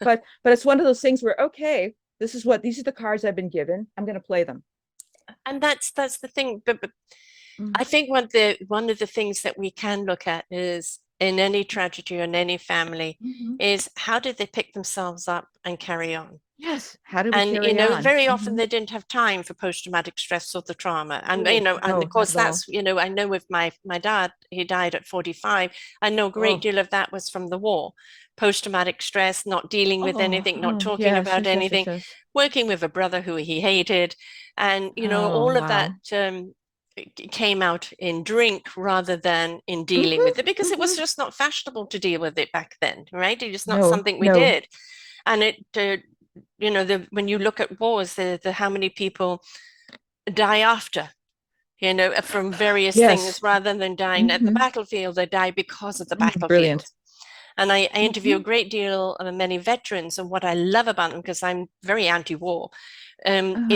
But it's one of those things where, okay, these are the cards I've been given. I'm going to play them." And that's the thing. But Mm. I think one of the things that we can look at is in any tragedy or in any family Mhm. is how did they pick themselves up and carry on? Yes. How do we And carry on? very often Mhm. they didn't have time for post-traumatic stress or the trauma. And Oh, and of no, not course at all. that's, I know with my dad, he died at 45. I know a great Oh, deal of that was from the war. Post-traumatic stress, not dealing with anything, not oh, talking yes, about yes, yes, yes, anything, yes. working with a brother who he hated, and Oh, all of that wow. came out in drink rather than in dealing Hmm. with it because it was Hmm. just not fashionable to deal with it back then, right? It's just not No, something we no. did. And when you look at wars, the how many people die after, from various things Yes. rather than dying at the Hmm. battlefield, they die because of the battlefield. Brilliant. And I interview a Hmm. great deal of many veterans, and what I love about them, because I'm very anti-war, Uh-huh.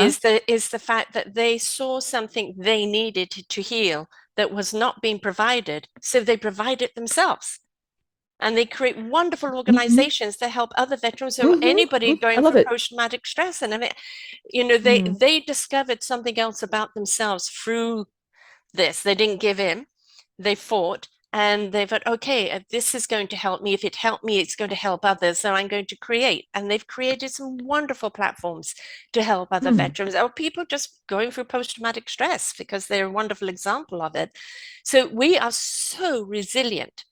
is the fact that they saw something they needed to heal that was not being provided, so they provide it themselves. And they create wonderful Hmm. organizations to help other veterans or Hmm. anybody I going love through it. post-traumatic stress. And I mean, Mm. they discovered something else about themselves through this. They didn't give in. They fought, and they thought, okay, this is going to help me. If it helped me, it's going to help others. So I'm going to create. And they've created some wonderful platforms to help other Hmm. veterans or people just going through post-traumatic stress, because they're a wonderful example of it. So we are so resilient.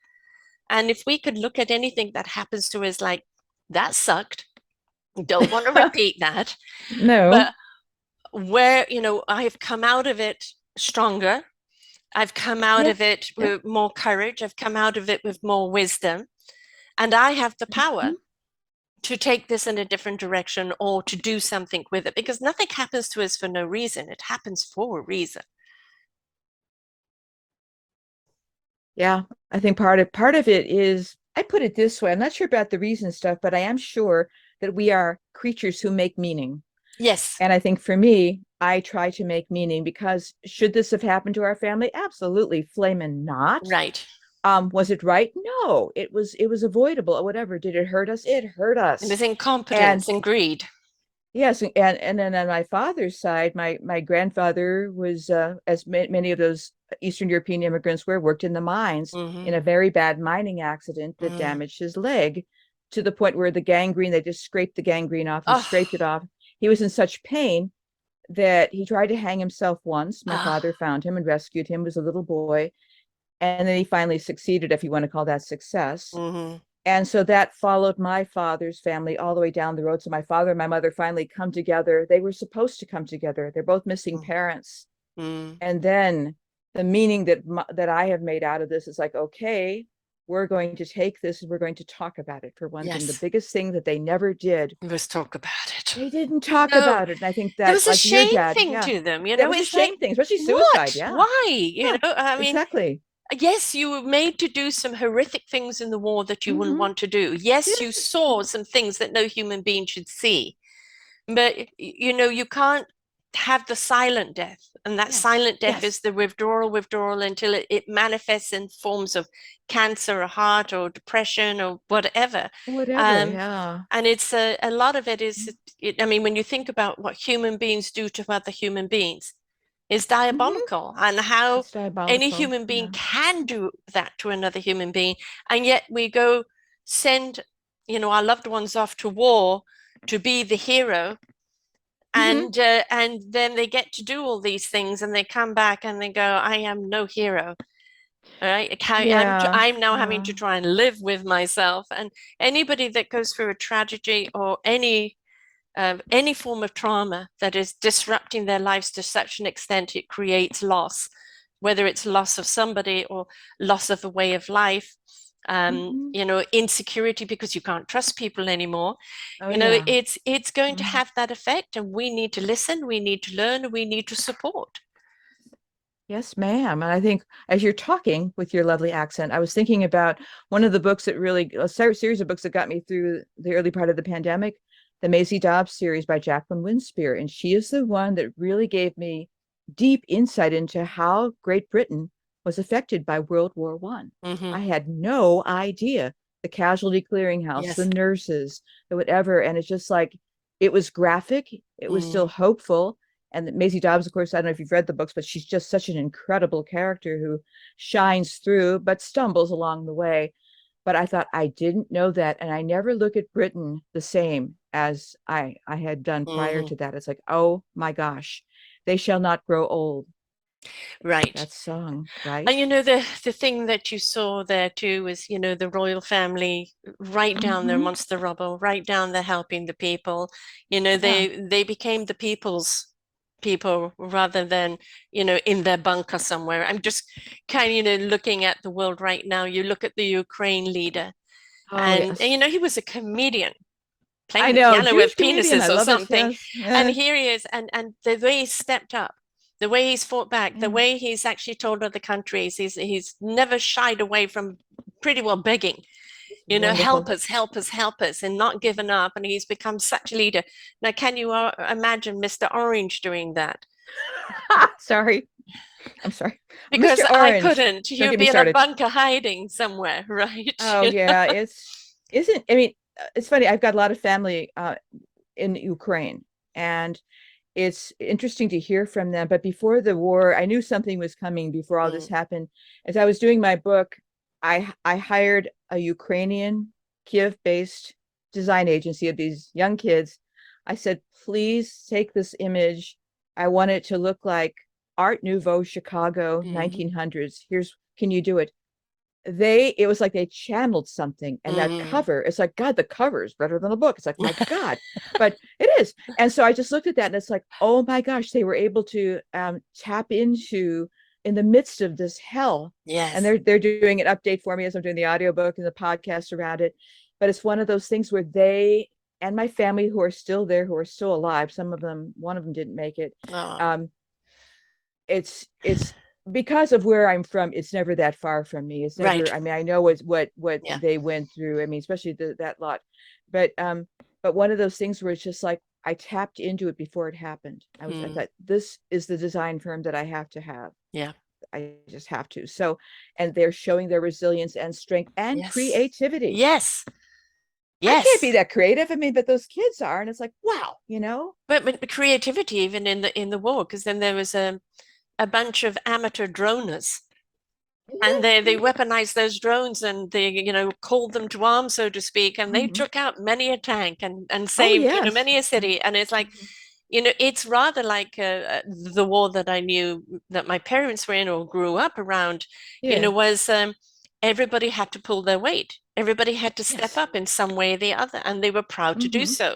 And if we could look at anything that happens to us like, that sucked, don't want to repeat that, No. but where, I have come out of it stronger. I've come out Yeah. of it Yeah. with more courage. I've come out of it with more wisdom. And I have the power Mhm. to take this in a different direction or to do something with it, because nothing happens to us for no reason. It happens for a reason. Yeah. I think part of it is, I put it this way. I'm not sure about the reason stuff, but I am sure that we are creatures who make meaning. Yes, And I think for me, I try to make meaning because should this have happened to our family? Absolutely, flamin' not. right. Was it right? No, it was avoidable or whatever. Did it hurt us? It hurt It us. was incompetence And and greed. yes, and then on my father's side, my grandfather was, as many of those Eastern European immigrants were, worked in the mines in Mm-hmm. a very bad mining accident that Mm. damaged his leg to the point where the gangrene, they just scraped the gangrene off and Oh, scraped it off. He was in such pain that he tried to hang himself once. My oh. father found him and rescued him as a little boy, and then he finally succeeded, if you want to call that success. Mm-hmm. And so that followed my father's family all the way down the road. So my father and my mother finally come together. They were supposed to come together. They're both missing parents. Mm. And then the meaning that I have made out of this is like, okay, we're going to take this and we're going to talk about it. For one thing, the Yes, biggest thing that they never did, let's talk about it. they didn't talk No, about it. And I think there that, was a like your shame dad, thing yeah, to them. that was a It's like, shame thing, especially suicide. what? Yeah, Why? yeah, I mean, exactly. yes, you were made to do some horrific things in the war that you wouldn't Hmm. want to do. Yes, you Yes. saw some things that no human being should see. But you can't have the silent death. And that Yes. silent death is Yes. the withdrawal until it manifests in forms of cancer or heart or depression or whatever. Whatever. Um, Yeah. and it's a lot of it is, I mean, when you think about what human beings do to other human beings, is Hmm. diabolical, and how It's any diabolical. human being Yeah. can do that to another human being. And yet we go send, our loved ones off to war to be the hero, Hmm. and then they get to do all these things and they come back and they go, I am no hero. All right, Yeah. I'm now having Yeah. to try and live with myself. And anybody that goes through a tragedy or any form of trauma that is disrupting their lives to such an extent it creates loss, whether it's loss of somebody or loss of a way of life, Hmm. insecurity because you can't trust people anymore. Oh yeah. It's going to Mhm. have that effect, and we need to listen, we need to learn, we need to support. Yes, ma'am. And I think as you're talking with your lovely accent, I was thinking about one of the books that really, series of books that got me through the early part of the pandemic, the Maisie Dobbs series by Jacqueline Winspear. And she is the one that really gave me deep insight into how Great Britain was affected by World War One. Mm-hmm. I had no idea. The casualty clearinghouse, the Yes. nurses, the whatever. And it's just like, it was graphic, it was still Mm. hopeful. And Maisie Dobbs, of course, I don't know if you've read the books, but she's just such an incredible character who shines through but stumbles along the way. But I thought I didn't know that, and I never look at Britain the same as I had done prior Mm-hmm. to that. It's like, oh my gosh, they shall not grow old. Right. That song, And right? the thing that you saw there too was, the royal family right down there Mm-hmm. amongst the rubble, right down there helping the people. Yeah. They became the people's people rather than, in their bunker somewhere. I'm just kind of, looking at the world right now. You look at the Ukraine leader, Oh and yes. he was a comedian I playing the know, piano Jewish with comedian. I penises or love it. something. Yes. And Yeah. here he is, and the way he stepped up, the way he's fought back, the Yeah. way he's actually told other countries, he's never shied away from pretty well begging, It's help wonderful. us, help us, help us, and not given up. And he's become such a leader. Now, can you imagine Mr. Orange doing that? Sorry. I'm sorry. Because Mr. I Orange. couldn't. Don't He'd get me be in a started. bunker hiding somewhere, right? Oh yeah, it's isn't I mean, it's funny. I've got a lot of family in Ukraine, and it's interesting to hear from them. But before the war, I knew something was coming before all this Mm, happened. As I was doing my book, I hired a Ukrainian Kiev-based design agency of these young kids. I said, please take this image. I want it to look like Art Nouveau Chicago mm, 1900s. Here's, can you do it? It was like they channeled something, and that mm. cover, it's like, God, the cover is better than the book. It's like, my God, but it is. And so I just looked at that, and it's like, oh my gosh, they were able to tap into, in the midst of this hell. And Yes. they're doing an update for me as I'm doing the audiobook and the podcast around it. But it's one of those things where they and my family who are still there, who are still alive, some of them, one of them didn't make it. Oh, um it's because of where I'm from, it's never that far from me. It's right. never, I mean, I know what Yeah. they went through. I mean, especially that lot. But one of those things where it's just like I tapped into it before it happened. I Mm, thought, this is the design firm that I have to have. yeah. I just have to. So, and they're showing their resilience and strength and Yes. creativity. Yes. I can't be Yes. that creative. I mean, but those kids are, and it's like, wow, But creativity even in the war, because then there was a bunch of amateur droners, and they Mhm, weaponized those drones, and they called them to arms, so to speak, and they mhm. took out many a tank and Oh saved yes. many a city. And it's like, Mhm. it's rather like the war that I knew that my parents were in or grew up around. Yeah. Was everybody had to pull their weight, everybody had to step Yes. up in some way or the other, and they were proud to do Hmm. so.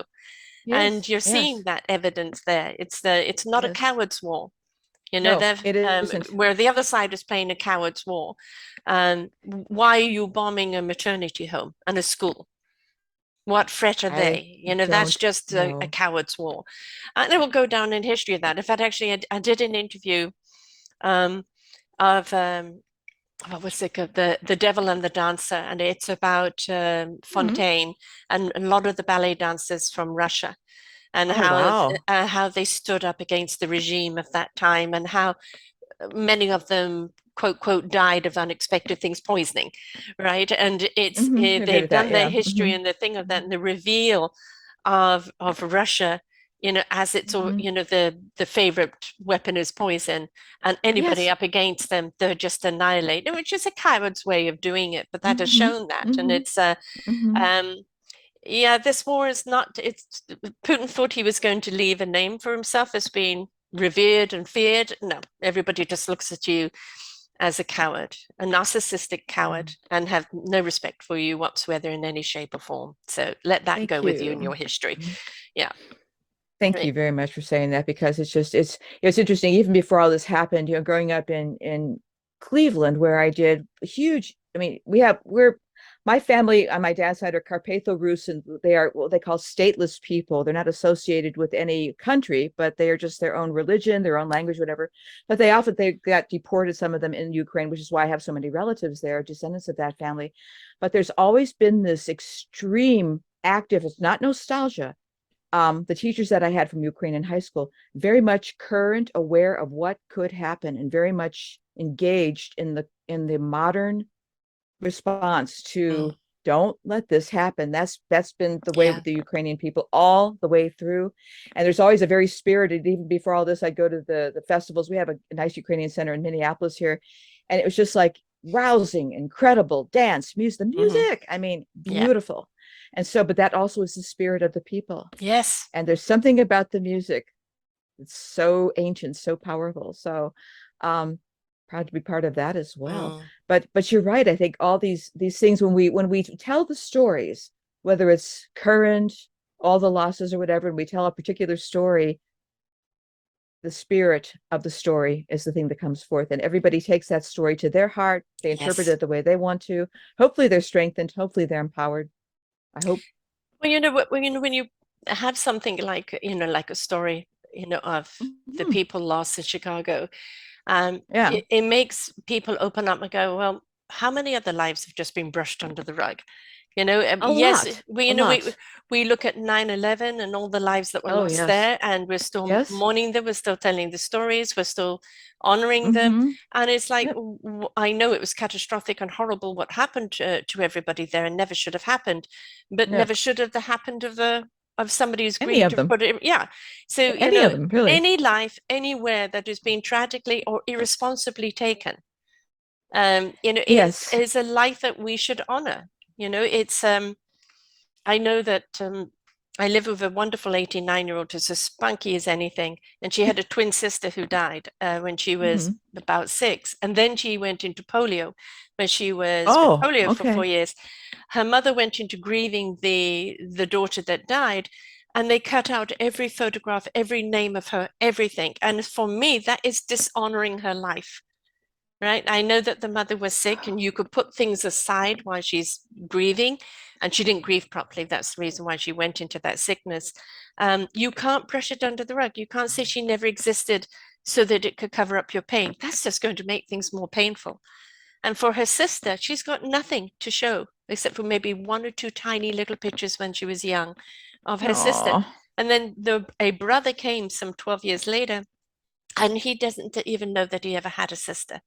And Yes, you're seeing yes, that evidence there. It's not a yes. coward's war. No, They've it isn't. where the other side is playing a coward's war. Why are you bombing a maternity home and a school? What threat are I they? That's don't just a know. coward's war. And it will go down in history of that. In fact, actually, I did an interview um, of what was it called? The Devil and the Dancer, and it's about Hmm. Fontaine and a lot of the ballet dancers from Russia, and Oh, wow. how they stood up against the regime of that time, and how many of them quote quote died of unexpected things, poisoning, right? And You're good they've at that. done their Yeah. history and the thing of that, and the reveal of Russia, as it's all, Hmm. the favorite weapon is poison, and anybody Yes. up against them, they're just annihilated, which is a coward's way of doing it, but that has Hmm. shown that, and Hmm. it's Hmm. um yeah, this war is not, it's Putin thought he was going to leave a name for himself as being revered and feared. No, everybody just looks at you as a coward, a narcissistic coward, and have no respect for you whatsoever in any shape or form. So let that go Thank with you in your you. history. Mhm. Yeah. Thank Right. you very much for saying that because it's interesting. Even before all this happened, growing up in Cleveland, where I did a huge. I mean, we're my family on my dad's side are Carpatho Rus, and they are what they call stateless people. They're not associated with any country, but they are just their own religion, their own language, whatever. But they got deported, some of them in Ukraine, which is why I have so many relatives there, descendants of that family. But there's always been this extreme active. It's not nostalgia. The teachers that I had from Ukraine in high school, very much current, aware of what could happen, and very much engaged in the modern response Mm. to don't let this happen. That's been the way Yeah. with the Ukrainian people all the way through. And there's always a very spirited, even before all this, I'd go to the festivals. We have a nice Ukrainian center in Minneapolis here. And it was just like rousing, incredible dance, music, the Hmm. music. I mean, Yeah. beautiful. And so, but that also is the spirit of the people. Yes. And there's something about the music that's so ancient, so powerful. So um proud to be part of that as well. Mm. But you're right. I think all these things, when we tell the stories, whether it's current, all the losses or whatever, and we tell a particular story, the spirit of the story is the thing that comes forth, and everybody takes that story to their heart. They interpret Yes. it the way they want to. Hopefully they're strengthened, hopefully they're empowered. I hope. Well, when you have something like, like a story, of the Mhm. people lost in Chicago, Yeah. it makes people open up and go, well, how many other lives have just been brushed under the rug? A Yes, lot. we, A lot. we look at 9/11 and all the lives that were Oh, lost yes. there, and we're still Yes. mourning them, we're still telling the stories, we're still honoring them. Mm-hmm. And it's like, Yep. I know it was catastrophic and horrible what happened to everybody there and never should have happened, but Yep. never should have happened of somebody who's Any grieved of to them. put it, yeah. So, Any of them, really. any life anywhere that has been tragically or irresponsibly taken, Yes. is a life that we should honor. It's I know that I live with a wonderful 89-year-old who's as spunky as anything, and she had a twin sister who died when she was Hmm. about 6, and then she went into polio when she was with Oh, polio for four okay. years. Her mother went into grieving the daughter that died, and they cut out every photograph, every name of her, everything. And for me, that is dishonoring her life. Right. I know that the mother was sick and you could put things aside while she's grieving, and she didn't grieve properly. That's the reason why she went into that sickness. You can't brush it under the rug. You can't say she never existed so that it could cover up your pain. That's just going to make things more painful. And for her sister, she's got nothing to show except for maybe one or two tiny little pictures when she was young of her sister. Oh. And then a brother came some 12 years later, and he doesn't even know that he ever had a sister,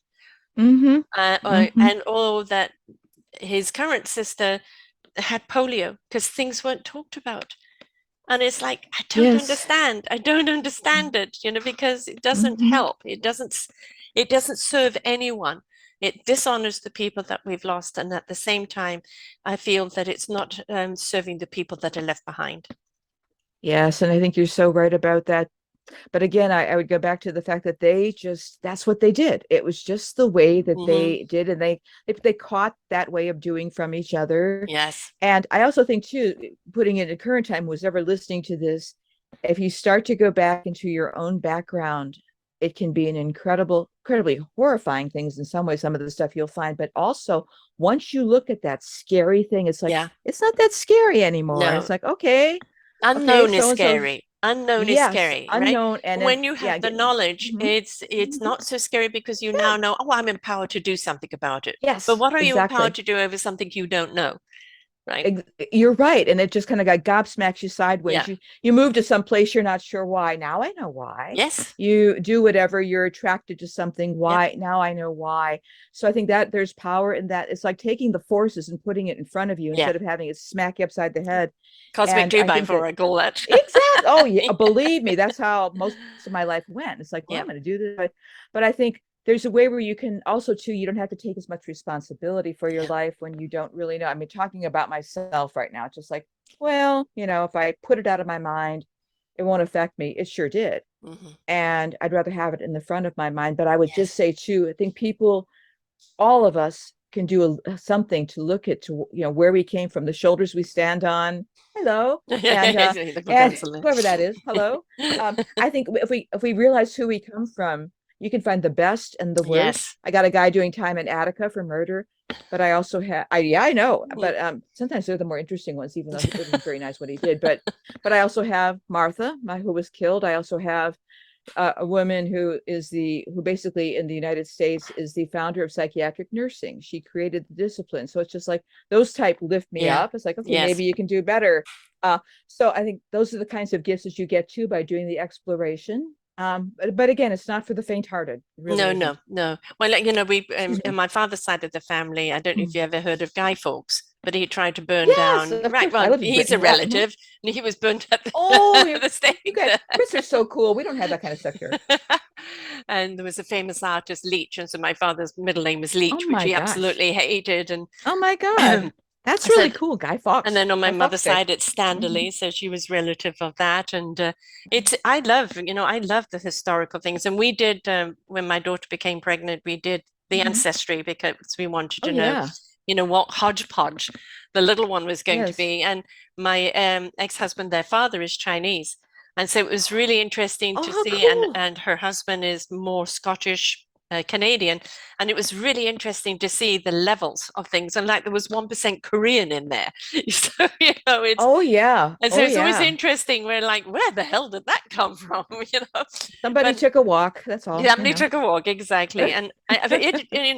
Mm-hmm. Mm-hmm. and all that his current sister had polio because things weren't talked about. And it's like, I don't Yes. understand. I don't understand it, because it doesn't Mm-hmm. help. It doesn't serve anyone. It dishonors the people that we've lost. And at the same time, I feel that it's not serving the people that are left behind. Yes, and I think you're so right about that. But again, I would go back to the fact that that's what they did. It was just the way that Hmm. they did, and they caught that way of doing from each other. Yes. And I also think too, putting it in current time, who's ever listening to this, if you start to go back into your own background, it can be an incredibly horrifying things in some way, some of the stuff you'll find. But also, once you look at that scary thing, it's like Yeah. it's not that scary anymore. No. It's like, okay, Unknown is so and so's scary. Unknown is Yes, scary, right? unknown, and then When you yeah, have the knowledge, mhm, it's mhm. not so scary because you Yeah, now know, oh, I'm empowered to do something about it. But yes, what are you empowered exactly. to do over something you don't know, right? You're right, and it just kind of got gobsmacks you sideways. Yeah. You move to some place you're not sure why. Now I know why. Yes. You do whatever, you're attracted to something. Yep. Why? Now I know why. So I think that there's power in that. It's like taking the forces and putting it in front of you Yeah. instead of having it smack you upside the head. Cosmic And two I by think four, that I call that. exact. Oh yeah, believe me, that's how most of my life went. It's like, well, I'm Yeah. going to do this, but I think there's a way where you can also too. You don't have to take as much responsibility for your Yeah. life when you don't really know. I mean, talking about myself right now, it's just like, well, if I put it out of my mind, it won't affect me. It sure did, Hmm. and I'd rather have it in the front of my mind. But I would just Yes. say too, I think people, all of us can do something to look at to where we came from, the shoulders we stand on. Hello, and The book and answer. whoever that is, hello. I think if we realize who we come from, you can find the best and the worst. Yes. I got a guy doing time in Attica for murder, but I also have yeah, I know, but sometimes they're the more interesting ones, even though it wasn't very nice what he did. But I also have Martha, who was killed. I also have a woman who basically in the United States is the founder of psychiatric nursing. She created the discipline. So it's just like those type lift me Yeah. up. It's like, okay, Yes. maybe you can do better. So I think those are the kinds of gifts that you get too by doing the exploration. But again, it's not for the faint-hearted. It really No, isn't. no, no. Well, like, we Excuse in me. my father's side of the family, I don't know if you ever heard of Guy Fawkes, but he tried to burn Yes, down. of Right, course. I well, live in he's a Britain. Yeah. Mhm. relative, and he was burnt at Oh, the you stake guys, there. Brits are so cool. We don't have that kind of stuff here. And there was a famous artist, Leech, and so my father's middle name was Oh Leech, which my he gosh. absolutely hated. And Oh my God. I That's really said, cool. and then on my Guy mother's Fawkes Day. side, it's Mhm. Standerly, so she was relative of that. And it's I love the historical things. And we did when my daughter became pregnant, we did the Mhm. ancestry because we wanted Oh to know, yeah. what hodgepodge the little one was going to Yes. be. And my ex-husband, their father is Chinese. And so it was really interesting Oh, to how see, cool. and her husband is more Scottish, Canadian, and it was really interesting to see the levels of things. And like there was 1% Korean in there, so it's Oh yeah. and so Oh it's always yeah. interesting. We're like, where the hell did that come from? Somebody But took a walk. That's all, somebody took a walk exactly, and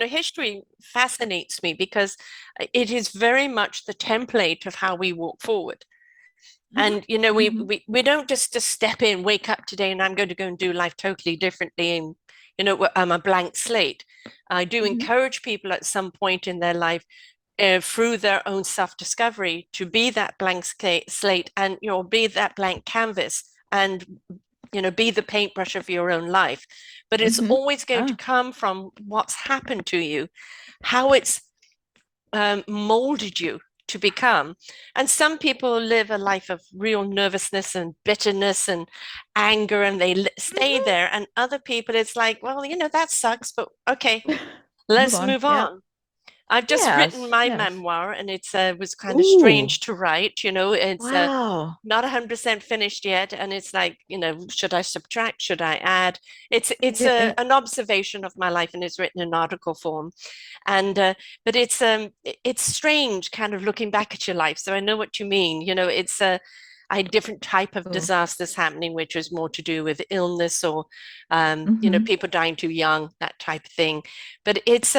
history fascinates me because it is very much the template of how we walk forward. Mhm. And Mhm. we don't just step in, wake up today, and I'm going to go and do life totally differently. And I'm a blank slate. I do Mhm. encourage people at some point in their life, through their own self-discovery, to be that blank slate, and be that blank canvas, and be the paintbrush of your own life. But it's Mhm. always going to Ah. come from what's happened to you, how it's molded you to become. And some people live a life of real nervousness and bitterness and anger, and they stay Mhm. there. And other people, it's like, well, that sucks, but okay, Move let's on. move Yeah. on. I've just written Yes. my Yes. memoir, and it's was kind of Ooh. strange to write. It's Wow. not 100% finished yet, and it's like, should I subtract? Should I add? It's Yeah, yeah. an observation of my life, and it's written in article form. And but it's strange, kind of looking back at your life. So I know what you mean. It's I had different type of Cool. disasters happening, which was more to do with illness or Mhm. people dying too young, that type of thing. But it's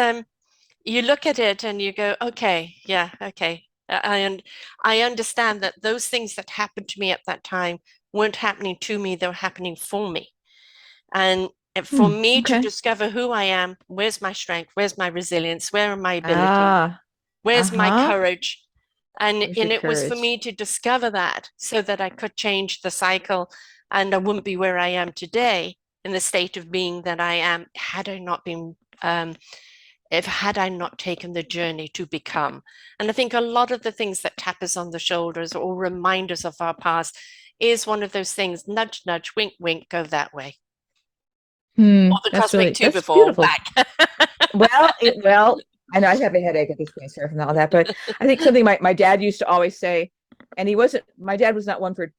you look at it and you go, okay, yeah, okay. I understand that those things that happened to me at that time weren't happening to me, they were happening for me. And for Hmm. me to Okay. discover who I am, where's my strength, where's my resilience, where are my ability, Ah. where's my Uh-huh. courage? Where's your And it was for courage? me to discover that so that I could change the cycle, and I wouldn't be where I am today in the state of being that I am had I not been if had I not taken the journey to become. And I think a lot of the things that tap us on the shoulders or remind us of our past is one of those things, nudge, nudge, wink, wink, go that way. Hmm. Or the cosmic two That's before beautiful. back. Well, I know I have a headache at this point, Sarah, from all that, but I think something my dad used to always say, and my dad was not one for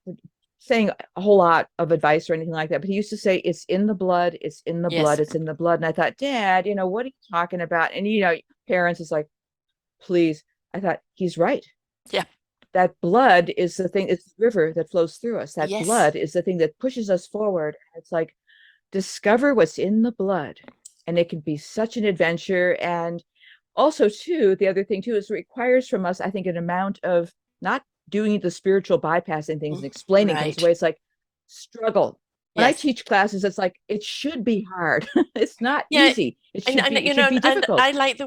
saying a whole lot of advice or anything like that, but he used to say, it's in the blood, it's in the blood, Yes. it's in the blood. And I thought, Dad, what are you talking about? And parents is like, please. I thought, he's right. Yeah. that blood is the thing, it's the river that flows through us. That Yes. blood is the thing that pushes us forward. It's like, discover what's in the blood. And it can be such an adventure. And also, too, the other thing, too, is it requires from us, I think, an amount of not doing the spiritual bypassing things and explaining things Right. away. It's like struggle. When I Yes. teach classes, it's like it should be hard. It's not Yeah. easy. It And, should be, it you should know, be and difficult. I like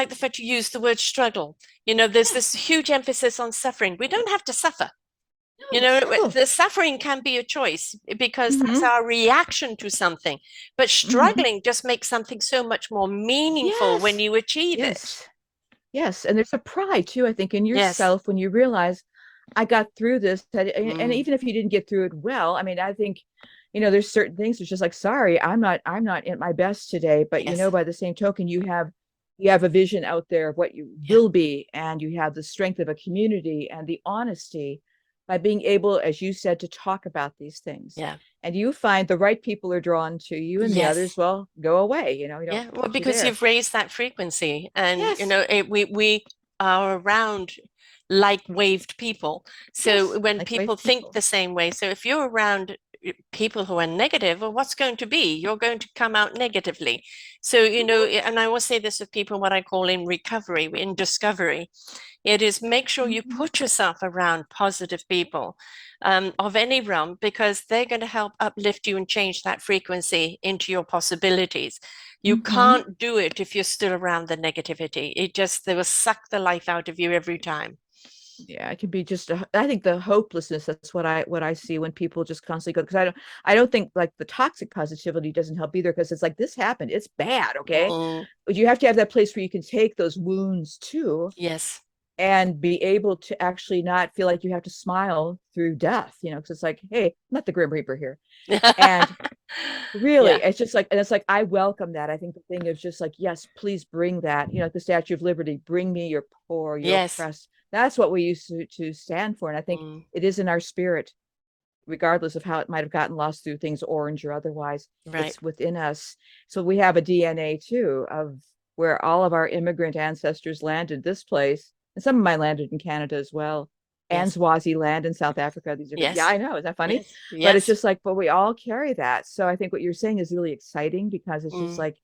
the fact you use the word struggle. You know, there's this huge emphasis on suffering. We don't have to suffer. You No, know, struggle. the suffering can be a choice because that's Mm-hmm. our reaction to something. But Mm-hmm. struggling just makes something so much more meaningful when Yes. you achieve it. Yes. Yes. And there's a pride too, I think, in Yes. yourself when you realize I got through this. And Mm, even if you didn't get through it well, I mean, I think, there's certain things it's just like, sorry, I'm not at my best today. But yes. by the same token, you have a vision out there of what you Yeah. will be, and you have the strength of a community and the honesty by being able, as you said, to talk about these things. Yeah. And you find the right people are drawn to you, and the Yes. others, well, go away. We don't Yeah. Well, want you because there. you've raised that frequency, and you Yes. know, we are around like waved people. So Yes. when Like wave people think people. the same way, so if you're around people who are negative, well, what's going to be? You're going to come out negatively. So, you know, Mm-hmm. and I always say this with people, what I call in recovery, in discovery. It is make sure you Mm-hmm. put yourself around positive people of any realm because they're going to help uplift you and change that frequency into your possibilities. You Mm-hmm. can't do it if you're still around the negativity. They will suck the life out of you every time. Yeah, it can be just I think the hopelessness, that's what I see when people just constantly go, because I don't think like the toxic positivity doesn't help either, because it's like, this happened, it's bad, okay? Mm, But you have to have that place where you can take those wounds too, yes. and be able to actually not feel like you have to smile through death, because it's like, hey, I'm not the Grim Reaper here. And really, Yeah. it's just like, and it's like, I welcome that. I think the thing is just like, yes, please bring that, like the Statue of Liberty, bring me your poor, your Yes. oppressed. That's what we used to stand for. And I think Mm, it is in our spirit, regardless of how it might have gotten lost through things orange or otherwise. right. It's within us. So we have a DNA too of where all of our immigrant ancestors landed this place. And some of mine landed in Canada as well. And Yes. Swaziland in South Africa. These are, yeah, Yes. I know. Isn't that funny? Yes. But it's Yes. just like, but we all carry that. So I think what you're saying is really exciting, because it's just Mm. like,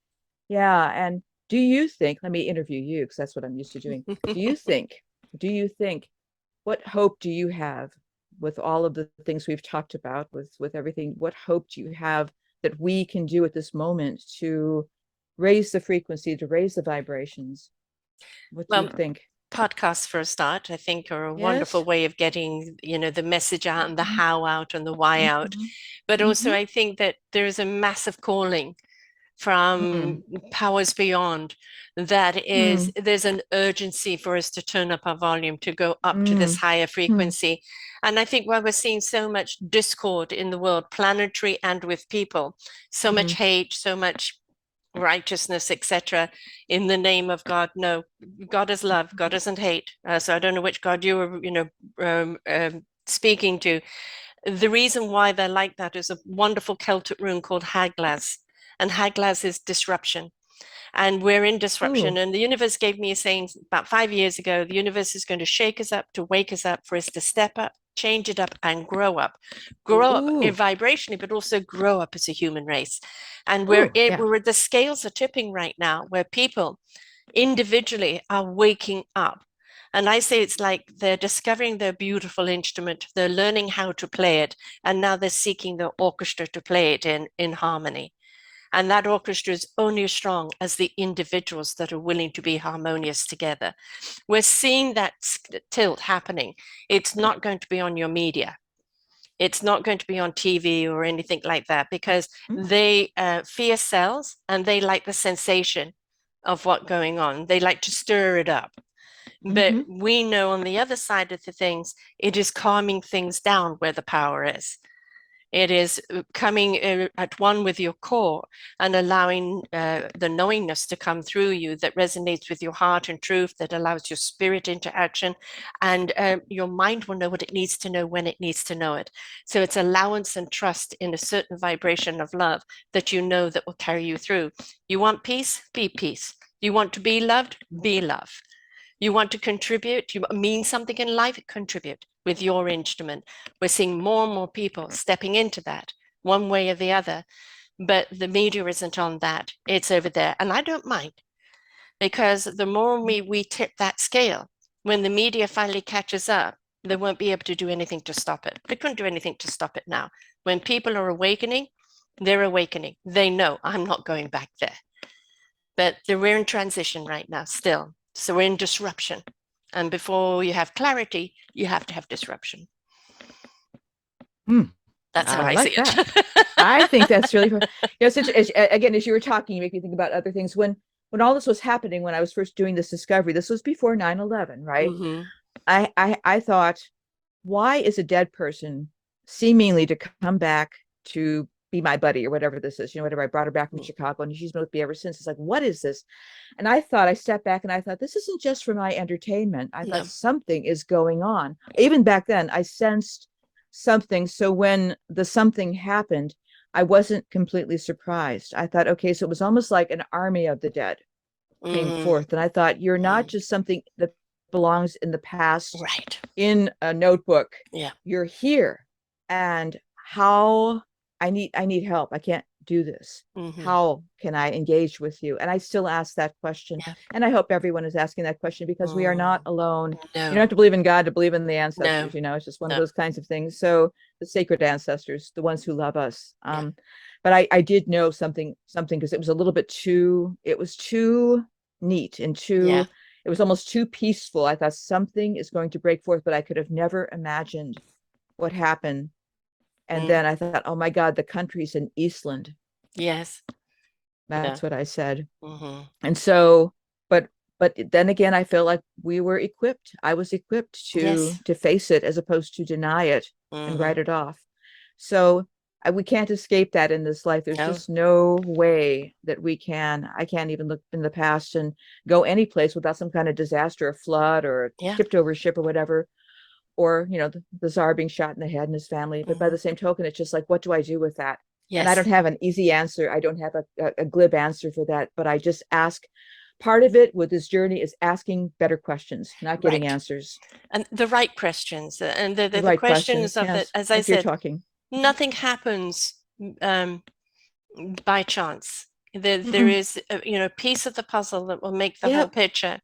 yeah. And do you think, let me interview you, because that's what I'm used to doing. Do you think, do you think, what hope do you have with all of the things we've talked about, with everything? What hope do you have that we can do at this moment to raise the frequency, to raise the vibrations? What do you Well, think? podcasts for a start, I think are a wonderful Yes. way of getting, you know, the message out and the Mm-hmm. how out and the why out. Mm-hmm. But also, Mm-hmm. I think that there is a massive calling Mm-hmm. from powers beyond that is there's an urgency for us to turn up our volume to go up to this higher Mm-hmm. frequency. And I think why we're seeing so much discord in the world, planetary and with people, so much Mm-hmm. hate, so much righteousness, etc., in the name of God. No, God is love. God isn't hate. So I don't know which God you were, speaking to. The reason why they're like that is a wonderful Celtic rune called Haglas, and Haglas is disruption. And we're in disruption. Ooh. And the universe gave me a saying about 5 years ago: the universe is going to shake us up, to wake us up, for us to step up, change it up, and grow up. Grow up Ooh. vibrationally, but also grow up as a human race. And Ooh. Yeah. the scales are tipping right now, where people individually are waking up. And I say it's like they're discovering their beautiful instrument, they're learning how to play it, and now they're seeking the orchestra to play it in harmony. And that orchestra is only as strong as the individuals that are willing to be harmonious together. We're seeing that tilt happening. It's not going to be on your media. It's not going to be on TV or anything like that, because Mm-hmm. they fear sells and they like the sensation of what's going on. They like to stir it up. But Mm-hmm. we know on the other side of the things, it is calming things down where the power is. It is coming at one with your core and allowing the knowingness to come through you that resonates with your heart and truth, that allows your spirit into action. And your mind will know what it needs to know when it needs to know it. So it's allowance and trust in a certain vibration of love that you know that will carry you through. You want peace? Be peace. You want to be loved? Be love. You want to contribute, you mean something in life, contribute with your instrument. We're seeing more and more people stepping into that one way or the other, but the media isn't on that. It's over there. And I don't mind, because the more we tip that scale, when the media finally catches up, they won't be able to do anything to stop it. They couldn't do anything to stop it now. When people are awakening, they're awakening. They know I'm not going back there. But we're in transition right now still. So we're in disruption. And before you have clarity, you have to have disruption. That's how I I like see it. that. I think that's really, again, as you were talking, you make me think about other things. When all this was happening, when I was first doing this discovery, this was before 9/11, right? Mm-hmm. I thought, why is a dead person seemingly to come back to be my buddy or whatever this is, whatever. I brought her back from Chicago and she's been with me ever since. It's like, what is this? And I stepped back and I thought, this isn't just for my entertainment. I thought something is going on. Even back then, I sensed something. So when the something happened, I wasn't completely surprised. I thought, okay, so it was almost like an army of the dead came forth. And I thought, you're not just something that belongs in the past, right, in a notebook. Yeah. You're here. And how I need help. I can't do this. How can I engage with you? And I still ask that question. Yeah. And I hope everyone is asking that question, because we are not alone. No. You don't have to believe in God to believe in the ancestors. No. It's just one of those kinds of things. So the sacred ancestors, the ones who love us. But I did know something, because it was a little bit too, it was too neat and too, it was almost too peaceful. I thought something is going to break forth, but I could have never imagined what happened. And then I thought, oh my God, the country's in Eastland. Yes. That's what I said. And so, but then again, I feel like we were equipped. I was equipped to face it, as opposed to deny it and write it off. So we can't escape that in this life. There's just no way that I can't even look in the past and go any place without some kind of disaster, a flood or a tipped over ship or whatever. Or, the Tsar being shot in the head and his family. But by the same token, it's just like, what do I do with that? And I don't have an easy answer. I don't have a glib answer for that. But I just ask. Part of it with this journey is asking better questions, not getting answers. And the right questions. And the right questions of yes. as I said, nothing happens by chance. There is a piece of the puzzle that will make the whole picture.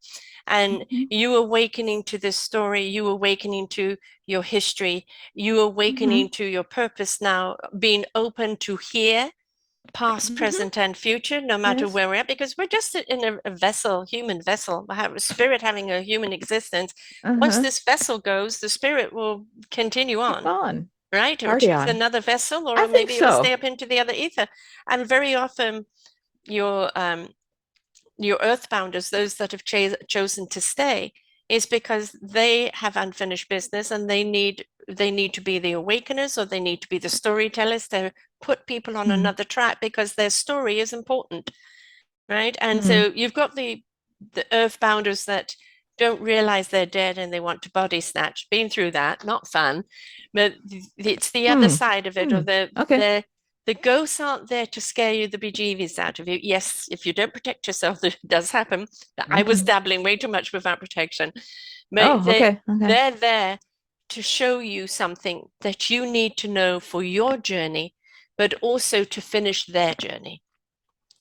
And you awakening to this story, you awakening to your history, you awakening to your purpose now, being open to hear past, present, and future, no matter where we're at, because we're just in a vessel, human vessel, spirit having a human existence. Once this vessel goes, the spirit will continue on. Right? Or choose another vessel, or maybe it will stay up into the other ether. And very often your earthbounders, those that have chosen to stay, is because they have unfinished business and they need to be the awakeners, or they need to be the storytellers to put people on another track, because their story is important, right? And so you've got the earthbounders that don't realize they're dead and they want to body snatch. Been through that, not fun. But it's the other side of it, or the ghosts aren't there to scare you the bejeebies out of you. Yes, if you don't protect yourself, it does happen. I was dabbling way too much without protection. But they're there to show you something that you need to know for your journey, but also to finish their journey.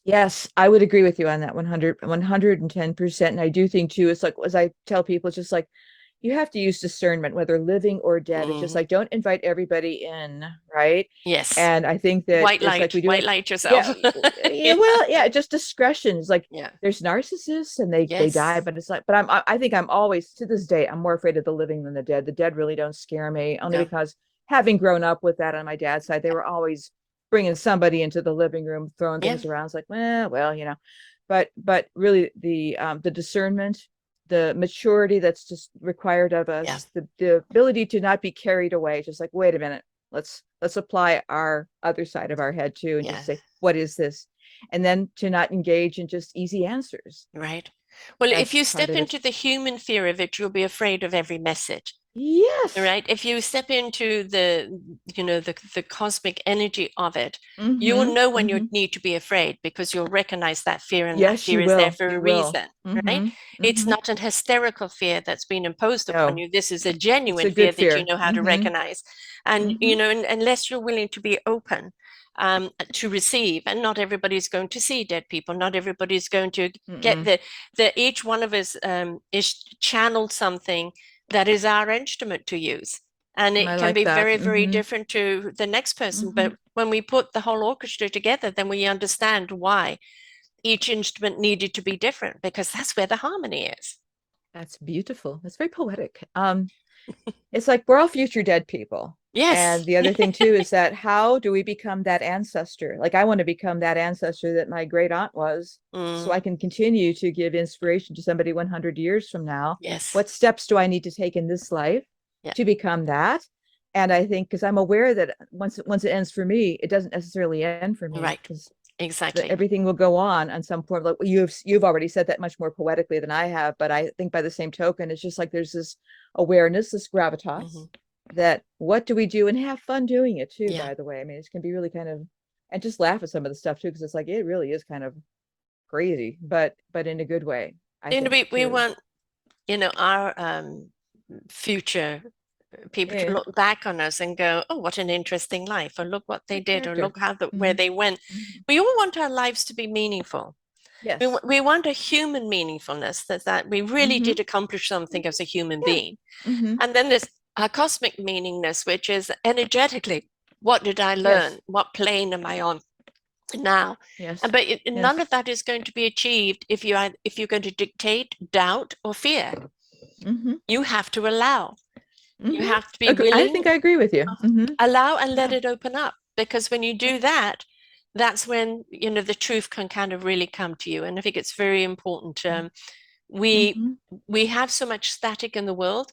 Yes, I would agree with you on that 110%. And I do think too, it's like, as I tell people, it's just like, you have to use discernment, whether living or dead. It's just like, don't invite everybody in, right? Yes. And I think that white light yourself. Just discretion is like, there's narcissists and they die, but it's like, but I think I'm always, to this day, I'm more afraid of the living than the dead. The dead really don't scare me, only because having grown up with that on my dad's side, they were always bringing somebody into the living room, throwing things around. It's like, well, but really the discernment, the maturity that's just required of us, the ability to not be carried away, just like, wait a minute, let's apply our other side of our head too, and just say, what is this? And then to not engage in just easy answers. Right. Well, if you step into the human fear of it, you'll be afraid of every message. Yes. right? If you step into the cosmic energy of it, you will Mm-hmm. know when you Mm-hmm. need to be afraid because you'll recognize that fear, and that Yes, fear you is there will. for a You will. reason, right? Mm-hmm. It's Mm-hmm. not an hysterical fear that's been imposed upon No, you. This is a it's genuine a fear good that you fear. know how to Mm-hmm. recognize. And, Mm-hmm. unless you're willing to be open to receive, and not everybody's going to see dead people, not everybody's going to get Mm-mm. each one of us is channeled something that is our instrument to use. And I it can like be that. very, very Mm-hmm. different to the next person. Mm-hmm. But when we put the whole orchestra together, then we understand why each instrument needed to be different, because that's where the harmony is. That's beautiful. That's very poetic. It's like we're all future dead people. Yes. And the other thing too is that how do we become that ancestor? Like I want to become that ancestor that my great aunt was, so I Mm, can continue to give inspiration to somebody 100 years from now. yes. What steps do I need to take in this life Yeah. to become that? And I think because I'm aware that once it ends for me, it doesn't necessarily end for me Right. because Exactly. everything will go on some form. Like you've already said that much more poetically than I have, but I think by the same token, it's just like there's this awareness, this gravitas Hmm. that what do we do and have fun doing it too, Yeah. by the way. I mean, it can be really kind of and just laugh at some of the stuff too, because it's like it really is kind of crazy, but in a good way, I think We too. want, our future people to Yeah. look back on us and go, oh, what an interesting life, or look what they Good did, or character. look where Mm-hmm. they went. Mm-hmm. We all want our lives to be meaningful. Yes. We want a human meaningfulness, that we really Mm-hmm. did accomplish something as a human Yeah. being. Mm-hmm. And then there's a cosmic meaningness, which is energetically, what did I learn? Yes. What plane am I on now? Yes. But none Yes. of that is going to be achieved if you're going to dictate, doubt, or fear. Mm-hmm. You have to allow. You Mm-hmm. have to be I willing, think I agree with you. Mm-hmm. allow, and let Yeah. it open up. Because when you do that, that's when the truth can kind of really come to you. And I think it's very important. We Mm-hmm. we have so much static in the world.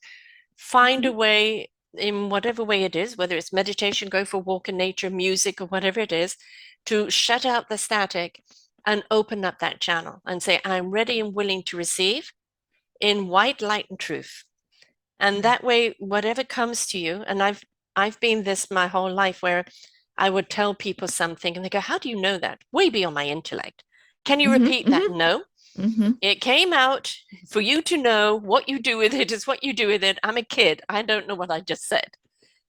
Find a Mm-hmm. way, in whatever way it is, whether it's meditation, go for a walk in nature, music, or whatever it is, to shut out the static and open up that channel and say, I'm ready and willing to receive in white light and truth. And Yeah. that way, whatever comes to you, and I've been this my whole life, where I would tell people something and they go, how do you know that? Way beyond my intellect. Can you Mm-hmm. repeat that? Mm-hmm. No. Mm-hmm. It came out. For you to know, what you do with it is what you do with it. I'm a kid. I don't know what I just said.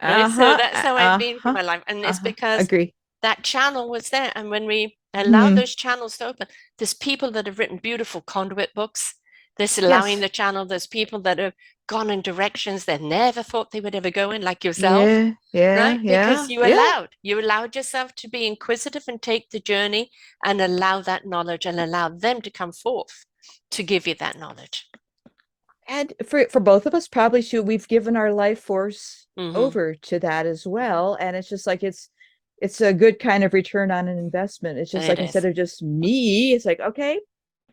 Right. So Uh-huh. that's how I've been for Uh-huh. my life. And it's Uh-huh. because Agree. that channel was there. And when we allow Hmm. those channels to open, there's people that have written beautiful conduit books. There's allowing Yes. the channel. There's people that have gone in directions they never thought they would ever go in, like yourself, Yeah. Yeah. right? Yeah. Because Yeah. you allowed yourself to be inquisitive and take the journey and allow that knowledge and allow them to come forth to give you that knowledge. And for both of us, probably too, we've given our life force Hmm. over to that as well. And it's just like it's a good kind of return on an investment. It's just It like instead is. of just me, it's like, okay,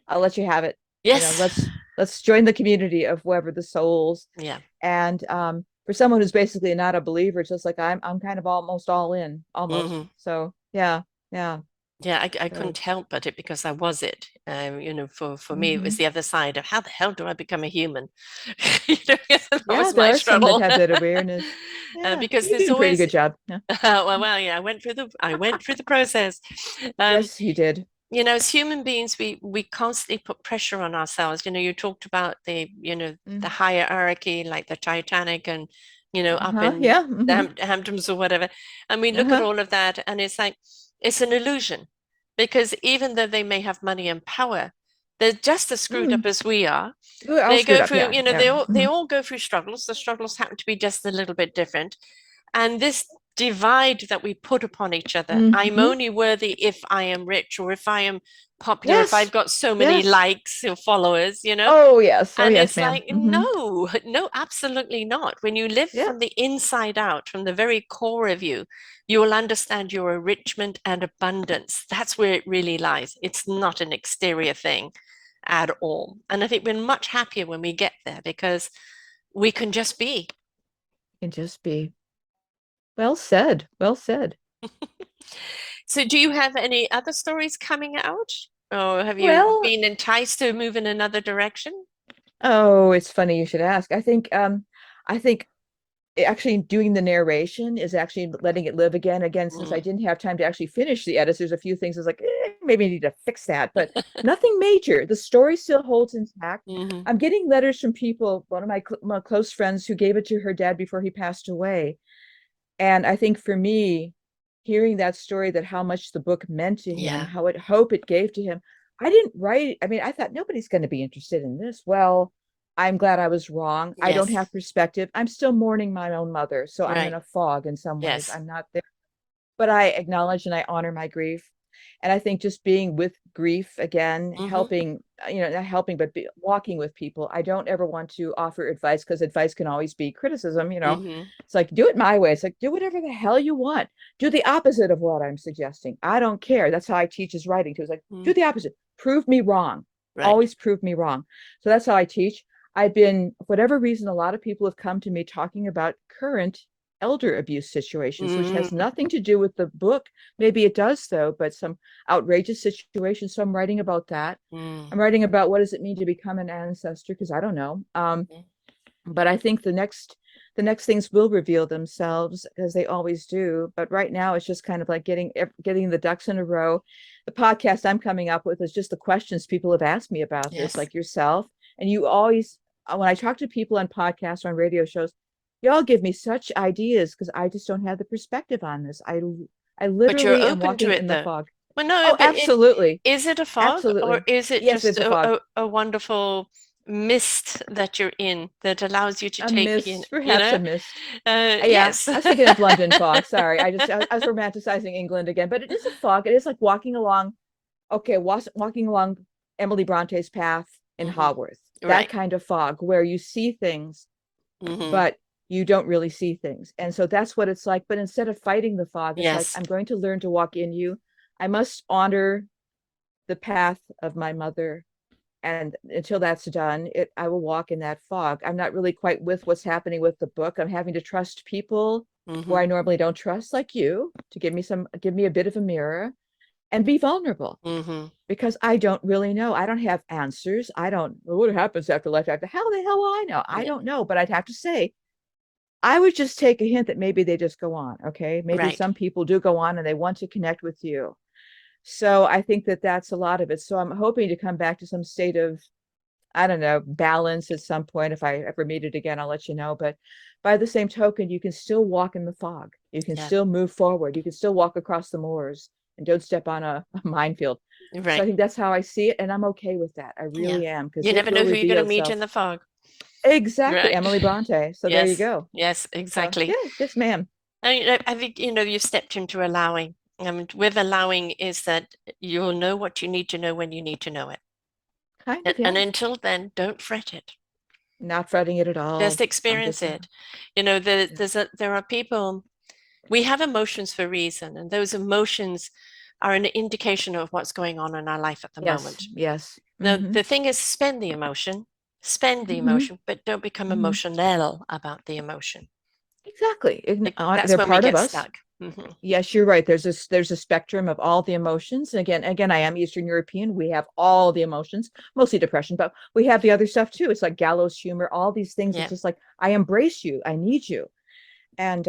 I'll let you have it. Yes. Let's join the community of whoever the souls. Yeah. And for someone who's basically not a believer, it's just like I'm kind of almost all in, almost. Hmm. So yeah, yeah. Yeah, I So couldn't help but it, because I was it. For me, it was mhm. the other side of, how the hell do I become a human? That Yeah, was there my are some that struggle. have that awareness. Yeah, Because you there's did a pretty always, good job. Yeah. yeah, I went through the process. Um, Yes, you did. as human beings, we constantly put pressure on ourselves. You talked about the Mm. hierarchy, like the Titanic, and up Uh-huh. in Yeah. the Hmm. Hamptons or whatever, and we look at Uh-huh. all of that, and it's like it's an illusion, because even though they may have money and power, they're just as screwed up Mm. as we are. We were all They screwed go up. through, Yeah. Yeah. they all they Hmm. all go through struggles. The struggles happen to be just a little bit different, and this divide that we put upon each other, I'm Hmm. only worthy if I am rich, or if I am popular, if I've Yes. got so many Yes. likes or followers. Oh, yes. Oh, And yes, it's ma'am. like, Hmm. no, no, absolutely not. When you live Yeah. from the inside out, from the very core of you, you will understand your enrichment and abundance. That's where it really lies. It's not an exterior thing at all. And I think we're much happier when we get there, because we can just be. Can just be. Well said. Well said. So, do you have any other stories coming out? Or have you Well, been enticed to move in another direction? oh, it's funny you should ask. I think actually doing the narration is actually letting it live again, since I Mm. didn't have time to actually finish the edits. There's a few things I was like, maybe I need to fix that, but nothing major. The story still holds intact. Hmm. I'm getting letters from people, one of my close friends who gave it to her dad before he passed away. And I think for me, hearing that story, that how much the book meant to him, Yeah. how it hope it gave to him. I didn't write, I mean, I thought nobody's going to be interested in this. Well, I'm glad I was wrong. I don't Yes. have perspective. I'm still mourning my own mother. So I'm in Right. a fog in some ways. Yes. I'm not there, but I acknowledge and I honor my grief. And I think just being with grief again, Hmm. helping, not helping, but walking with people. I don't ever want to offer advice because advice can always be criticism. Hmm. It's like, do it my way. It's like, do whatever the hell you want. Do the opposite of what I'm suggesting. I don't care. That's how I teach his writing too. It's like, do Mm. the opposite. Prove me wrong. Right. Always prove me wrong. So that's how I teach. I've been, for whatever reason, a lot of people have come to me talking about current elder abuse situations, which has Mm. nothing to do with the book. Maybe it does, though, but some outrageous situations. So I'm writing about that. Mm. I'm writing about what does it mean to become an ancestor, because I don't know. Mm. But I think the next things will reveal themselves as they always do. But right now, it's just kind of like getting the ducks in a row. The podcast I'm coming up with is just the questions people have asked me about this, Yes. like yourself. And you always, when I talk to people on podcasts or on radio shows, you all give me such ideas because I just don't have the perspective on this. I But you're literally am open to walking it in the though. fog. Well, no, Oh, but it absolutely. is it a fog or Absolutely. is it Yes, just it's a fog. a wonderful mist that you're in that allows you to A take in, mist, perhaps a mist. Yeah, yes. I was thinking of London fog. Sorry, I was romanticizing England again, but it is a fog. It is like walking along. Okay, walking along Emily Bronte's path in Hmm. Haworth. That Right. kind of fog where you see things, Hmm. but you don't really see things. And so that's what it's like. But instead of fighting the fog, it's like Yes. I'm going to learn to walk in you. I must honor the path of my mother, and until that's done, I will walk in that fog. I'm not really quite with what's happening with the book. I'm having to trust people where Hmm. I normally don't trust, like you, to give me a bit of a mirror and be vulnerable, Hmm. because I don't really know. I don't have answers. I don't know what happens after life after. How the hell will I know? I Yeah. don't know, but I'd have to say I would just take a hint that maybe they just go on. Okay, maybe Right. some people do go on and they want to connect with you. So I think that that's a lot of it. So I'm hoping to come back to some state of, I don't know, balance at some point. If I ever meet it again, I'll let you know. But by the same token, you can still walk in the fog. You can Yeah. still move forward. You can still walk across the moors and don't step on a minefield. So I Right. think that's how I see it. And I'm okay with that. I Yeah. really am, because You it never will know who you're going reveal to meet in itself. the fog. Exactly. Right. Emily Bronte. So there you Yes. go. Yes, So exactly. yeah, yes, ma'am. I think, you've stepped into allowing. With allowing is that you'll know what you need to know when you need to know it. Kind And, of, and yeah. until then, don't fret it. Not fretting it at Just all. I'm experience just, it. yeah. There are people, we have emotions for a reason, and those emotions are an indication of what's going on in our life at the Yes, moment. yes. Now, Mm-hmm. the thing is, spend the Mm-hmm. emotion, but don't become Mm-hmm. emotional about the emotion. Exactly. That's They're when we part of get us. stuck. Hmm. Yes, you're right. There's a spectrum of all the emotions. And again, I am Eastern European. We have all the emotions, mostly depression, but we have the other stuff too. It's like gallows humor, all these things. It's Yeah. just like I embrace you. I need you. And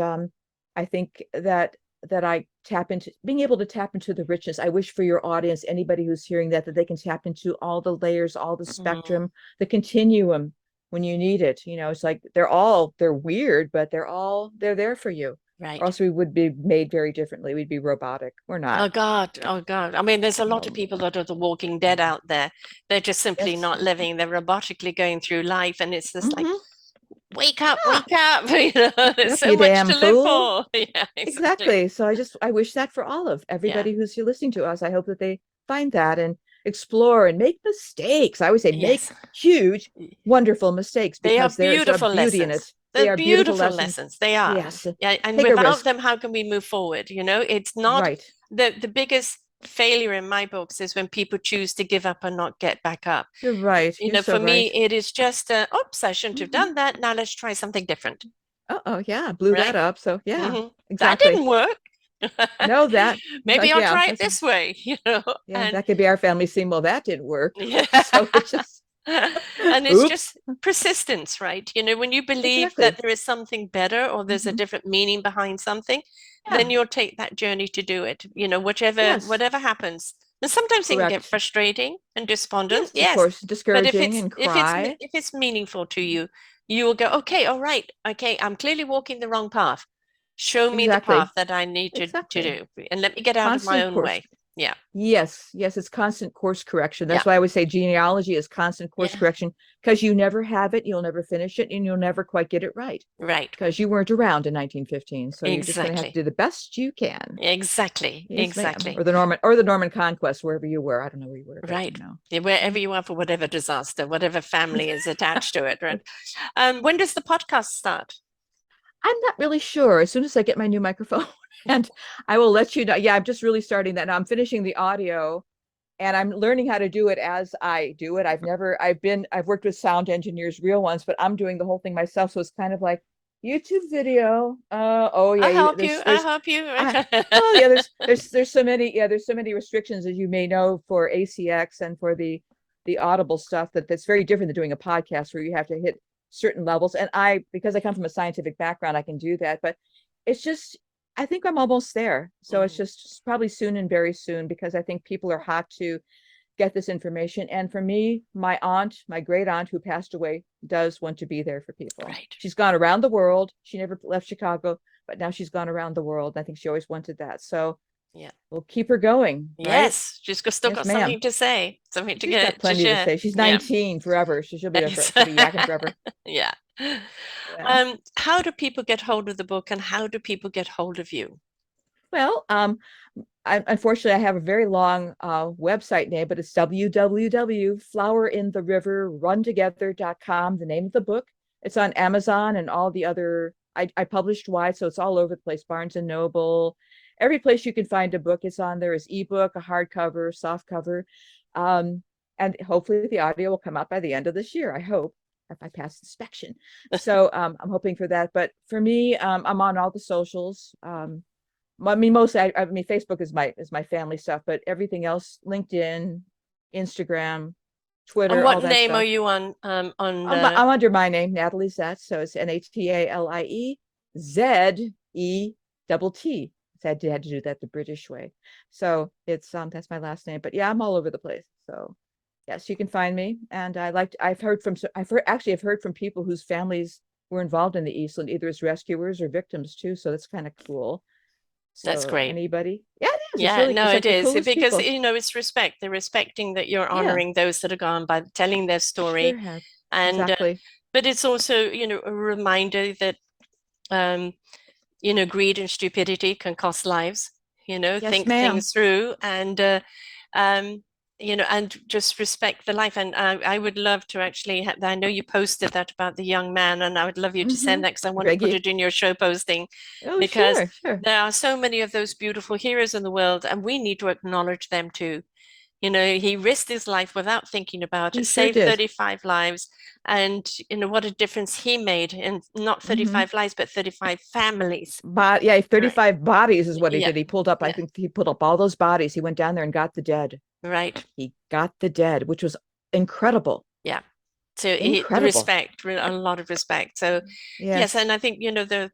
I think that I tap into being able to tap into the richness. I wish for your audience, anybody who's hearing that they can tap into all the layers, all the Mm, spectrum, the continuum when you need it. It's like they're weird, but they're there for you. Or right. else we would be made very differently. We'd be robotic. We're not. Oh God. Oh God. I mean, there's a lot of No. people that are the walking dead out there. They're just simply Yes. not living. They're robotically going through life. And it's just like, Mm-hmm. wake up, Yeah. wake up. Wake There's up, so you much to damn live fool. for. Yeah, exactly. Exactly. So I wish that for all of Yeah. everybody who's listening to us. I hope that they find that and explore and make mistakes. I always say make Yes. huge, wonderful mistakes, They are because there's a beautiful beauty in lessons. it. They They're are beautiful beautiful lessons. lessons. They are. Yes. Yeah. And Take a without risk. them, how can we move forward? It's not Right. the biggest failure in my books is when people choose to give up and not get back up. You're right. You're so For right. me, it is just oops, I shouldn't have Hmm. done that. Now let's try something different. Oh, yeah. Blew that Right? up. So yeah, That exactly. didn't work. No, that, Maybe I'll yeah, try it this way, yeah, and that could be our family scene. Well, that didn't work. yeah. So it just, And it's Oops. just persistence, right? When you believe that Exactly. there is something better or there's a Hmm. different meaning behind something, then Yeah. you'll take that journey to do it, whichever, Yes. whatever happens. And sometimes it can get Correct. frustrating and despondent, Yes, of yes. course. But if Discouraging it's and if it's cry. if it's meaningful to you, you will go, okay, all right, okay, I'm clearly walking the wrong path. Show me the path Exactly. that I need to Exactly. do, and let me get out of my Constant own course. way. Yeah, Yes, yes, it's constant course correction. yeah, That's why I would say genealogy is constant course yeah. correction because you never have it, you'll never finish it, and you'll never quite get it right Right. because you weren't around in 1915. So you're just going to have to Exactly. do the best you can. Exactly. Yes, ma'am. Exactly. Or the Norman conquest, wherever you were. I don't know where you were, but Right. Yeah, wherever you are for whatever disaster, whatever family is attached to it, right? When does the podcast start? I'm not really sure. As soon as I get my new microphone, and I will let you know. Yeah, I'm just really starting that now. I'm finishing the audio and I'm learning how to do it as I do it. I've worked with sound engineers, real ones, but I'm doing the whole thing myself. So it's kind of like YouTube video. Oh I yeah, help you. I there's, help you. I, well yeah, there's so many, yeah, there's so many restrictions as you may know for ACX and for the Audible stuff that's very different than doing a podcast where you have to hit certain levels. And because I come from a scientific background, I can do that. But it's just I think I'm almost there. So it's Mhm. just probably soon and very soon because I think people are hot to get this information. And for me, my great aunt who passed away, does want to be there for people. Right. She's gone around the world. She never left Chicago, but now she's gone around the world. I think she always wanted that. So Yeah. we'll keep her going, right? Yes. Still Yes, got ma'am. something to say, something to She's got get to plenty to share. say. She's Yeah. 19 forever. So she'll be there Nice. she'll be yakking forever. Yeah. Yeah. How do people get hold of the book and how do people get hold of you? Well, unfortunately, I have a very long website name, but it's www.flowerintheriverruntogether.com, the name of the book. It's on Amazon and all the other, I published wide, so it's all over the place, Barnes and Noble. Every place you can find a book is on there is ebook, a hardcover, soft cover. Um, and hopefully the audio will come out by the end of this year, I hope, if I pass inspection. So I'm hoping for that. But for me, I'm on all the socials. I mean, mostly, I mean, Facebook is my family stuff, but everything else, LinkedIn, Instagram, And Twitter, what all that name are stuff. you on I'm under my name, Natalie Zett. So it's Natalie. So I had to do that the British way. So it's that's my last name. But yeah, I'm all over the place. So yes, you can find me. And I've heard from people whose families were involved in the Eastland, either as rescuers or victims too. So that's kind of cool. That's So great. anybody? Yeah, it is. Yeah, no, It's like it the is coolest because people. it's respect. They're respecting that you're Yeah, honoring those that are gone by telling their sure story, have. and Exactly. but it's also a reminder that um, greed and stupidity can cost lives. Yes, Think ma'am. things through um, and just respect the life. And I would love to actually I know you posted that about the young man, and I would love you to Mm-hmm. send that because I want to put Greggy. it in your show posting Oh, because sure, sure. there are so many of those beautiful heroes in the world, and we need to acknowledge them too. He risked his life without thinking about He it, sure saved did. 35 lives, and what a difference he made in not Mm-hmm. 35 lives, but 35 families. But yeah, Right. 35 bodies is what he Yeah. did. I Yeah. think he pulled up all those bodies. He went down there and got the dead. Right. He got the dead, which was incredible. Yeah. So the Incredible. respect, a lot of respect. So yes, Yes. and I think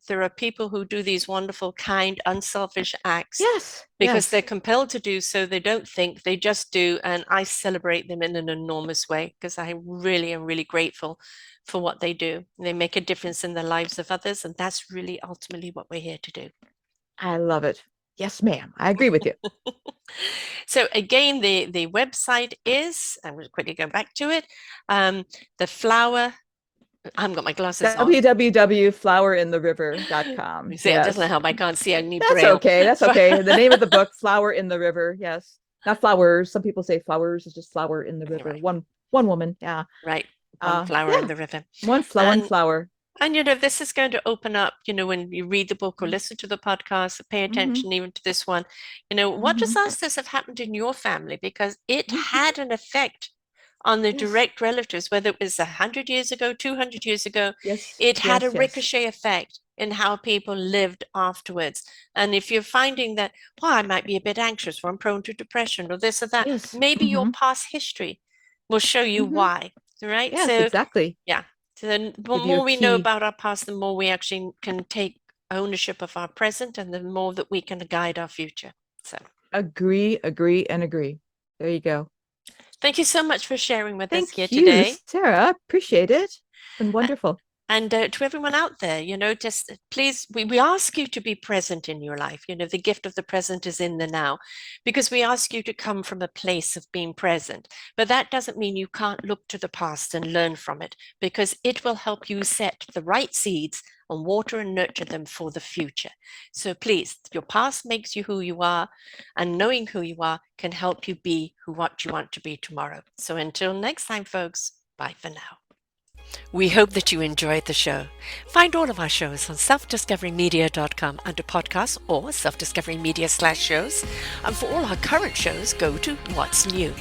there are people who do these wonderful, kind, unselfish acts Yes. because they're Yes. compelled to do so. They don't think, they just do, and I celebrate them in an enormous way because I really am really grateful for what they do. They make a difference in the lives of others, and that's really ultimately what we're here to do. I love it. Yes, ma'am. I agree with you. So again, the website is, I'm going to quickly go back to it, the flower. I haven't got my glasses on. www.flowerintheriver.com. See, it doesn't Yes. help. I can't see. I need That's braille. okay. That's okay. The name of the book, Flower in the River. Yes. Not flowers. Some people say flowers. It's just flower in the river. Right, One woman. Yeah. right. One flower in Yeah. the river. One And flower. this is going to open up, when you read the book or Mm-hmm. listen to the podcast, pay attention even to this one. What Mm-hmm. disasters have happened in your family? Because it Mm-hmm. had an effect on the Yes. direct relatives, whether it was 100 years ago, 200 years ago, Yes. it had a Yes. Yes. ricochet effect in how people lived afterwards. And if you're finding that, well, I might be a bit anxious or I'm prone to depression or this or that, Yes. maybe your Mm-hmm. past history will show you Mm-hmm. why. right? Yes, So exactly. yeah, so the Give you a more we know key. about our past, the more we actually can take ownership of our present, and the more that we can guide our future. So Agree, agree, and agree. There you go. thank you so much for sharing with us here Thank you, today. Sarah. Appreciate it. It's been wonderful. And to everyone out there, just please, we ask you to be present in your life. The gift of the present is in the now, because we ask you to come from a place of being present. But that doesn't mean you can't look to the past and learn from it, because it will help you set the right seeds and water and nurture them for the future. So please, your past makes you who you are, and knowing who you are can help you be what you want to be tomorrow. So until next time, folks, bye for now. We hope that you enjoyed the show. Find all of our shows on selfdiscoverymedia.com under podcasts or selfdiscoverymedia/shows. And for all our current shows, go to What's New.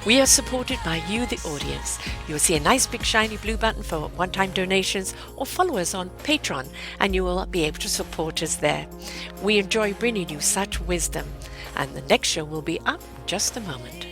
We are supported by you, the audience. You'll see a nice big shiny blue button for one-time donations, or follow us on Patreon and you will be able to support us there. We enjoy bringing you such wisdom. And the next show will be up in just a moment.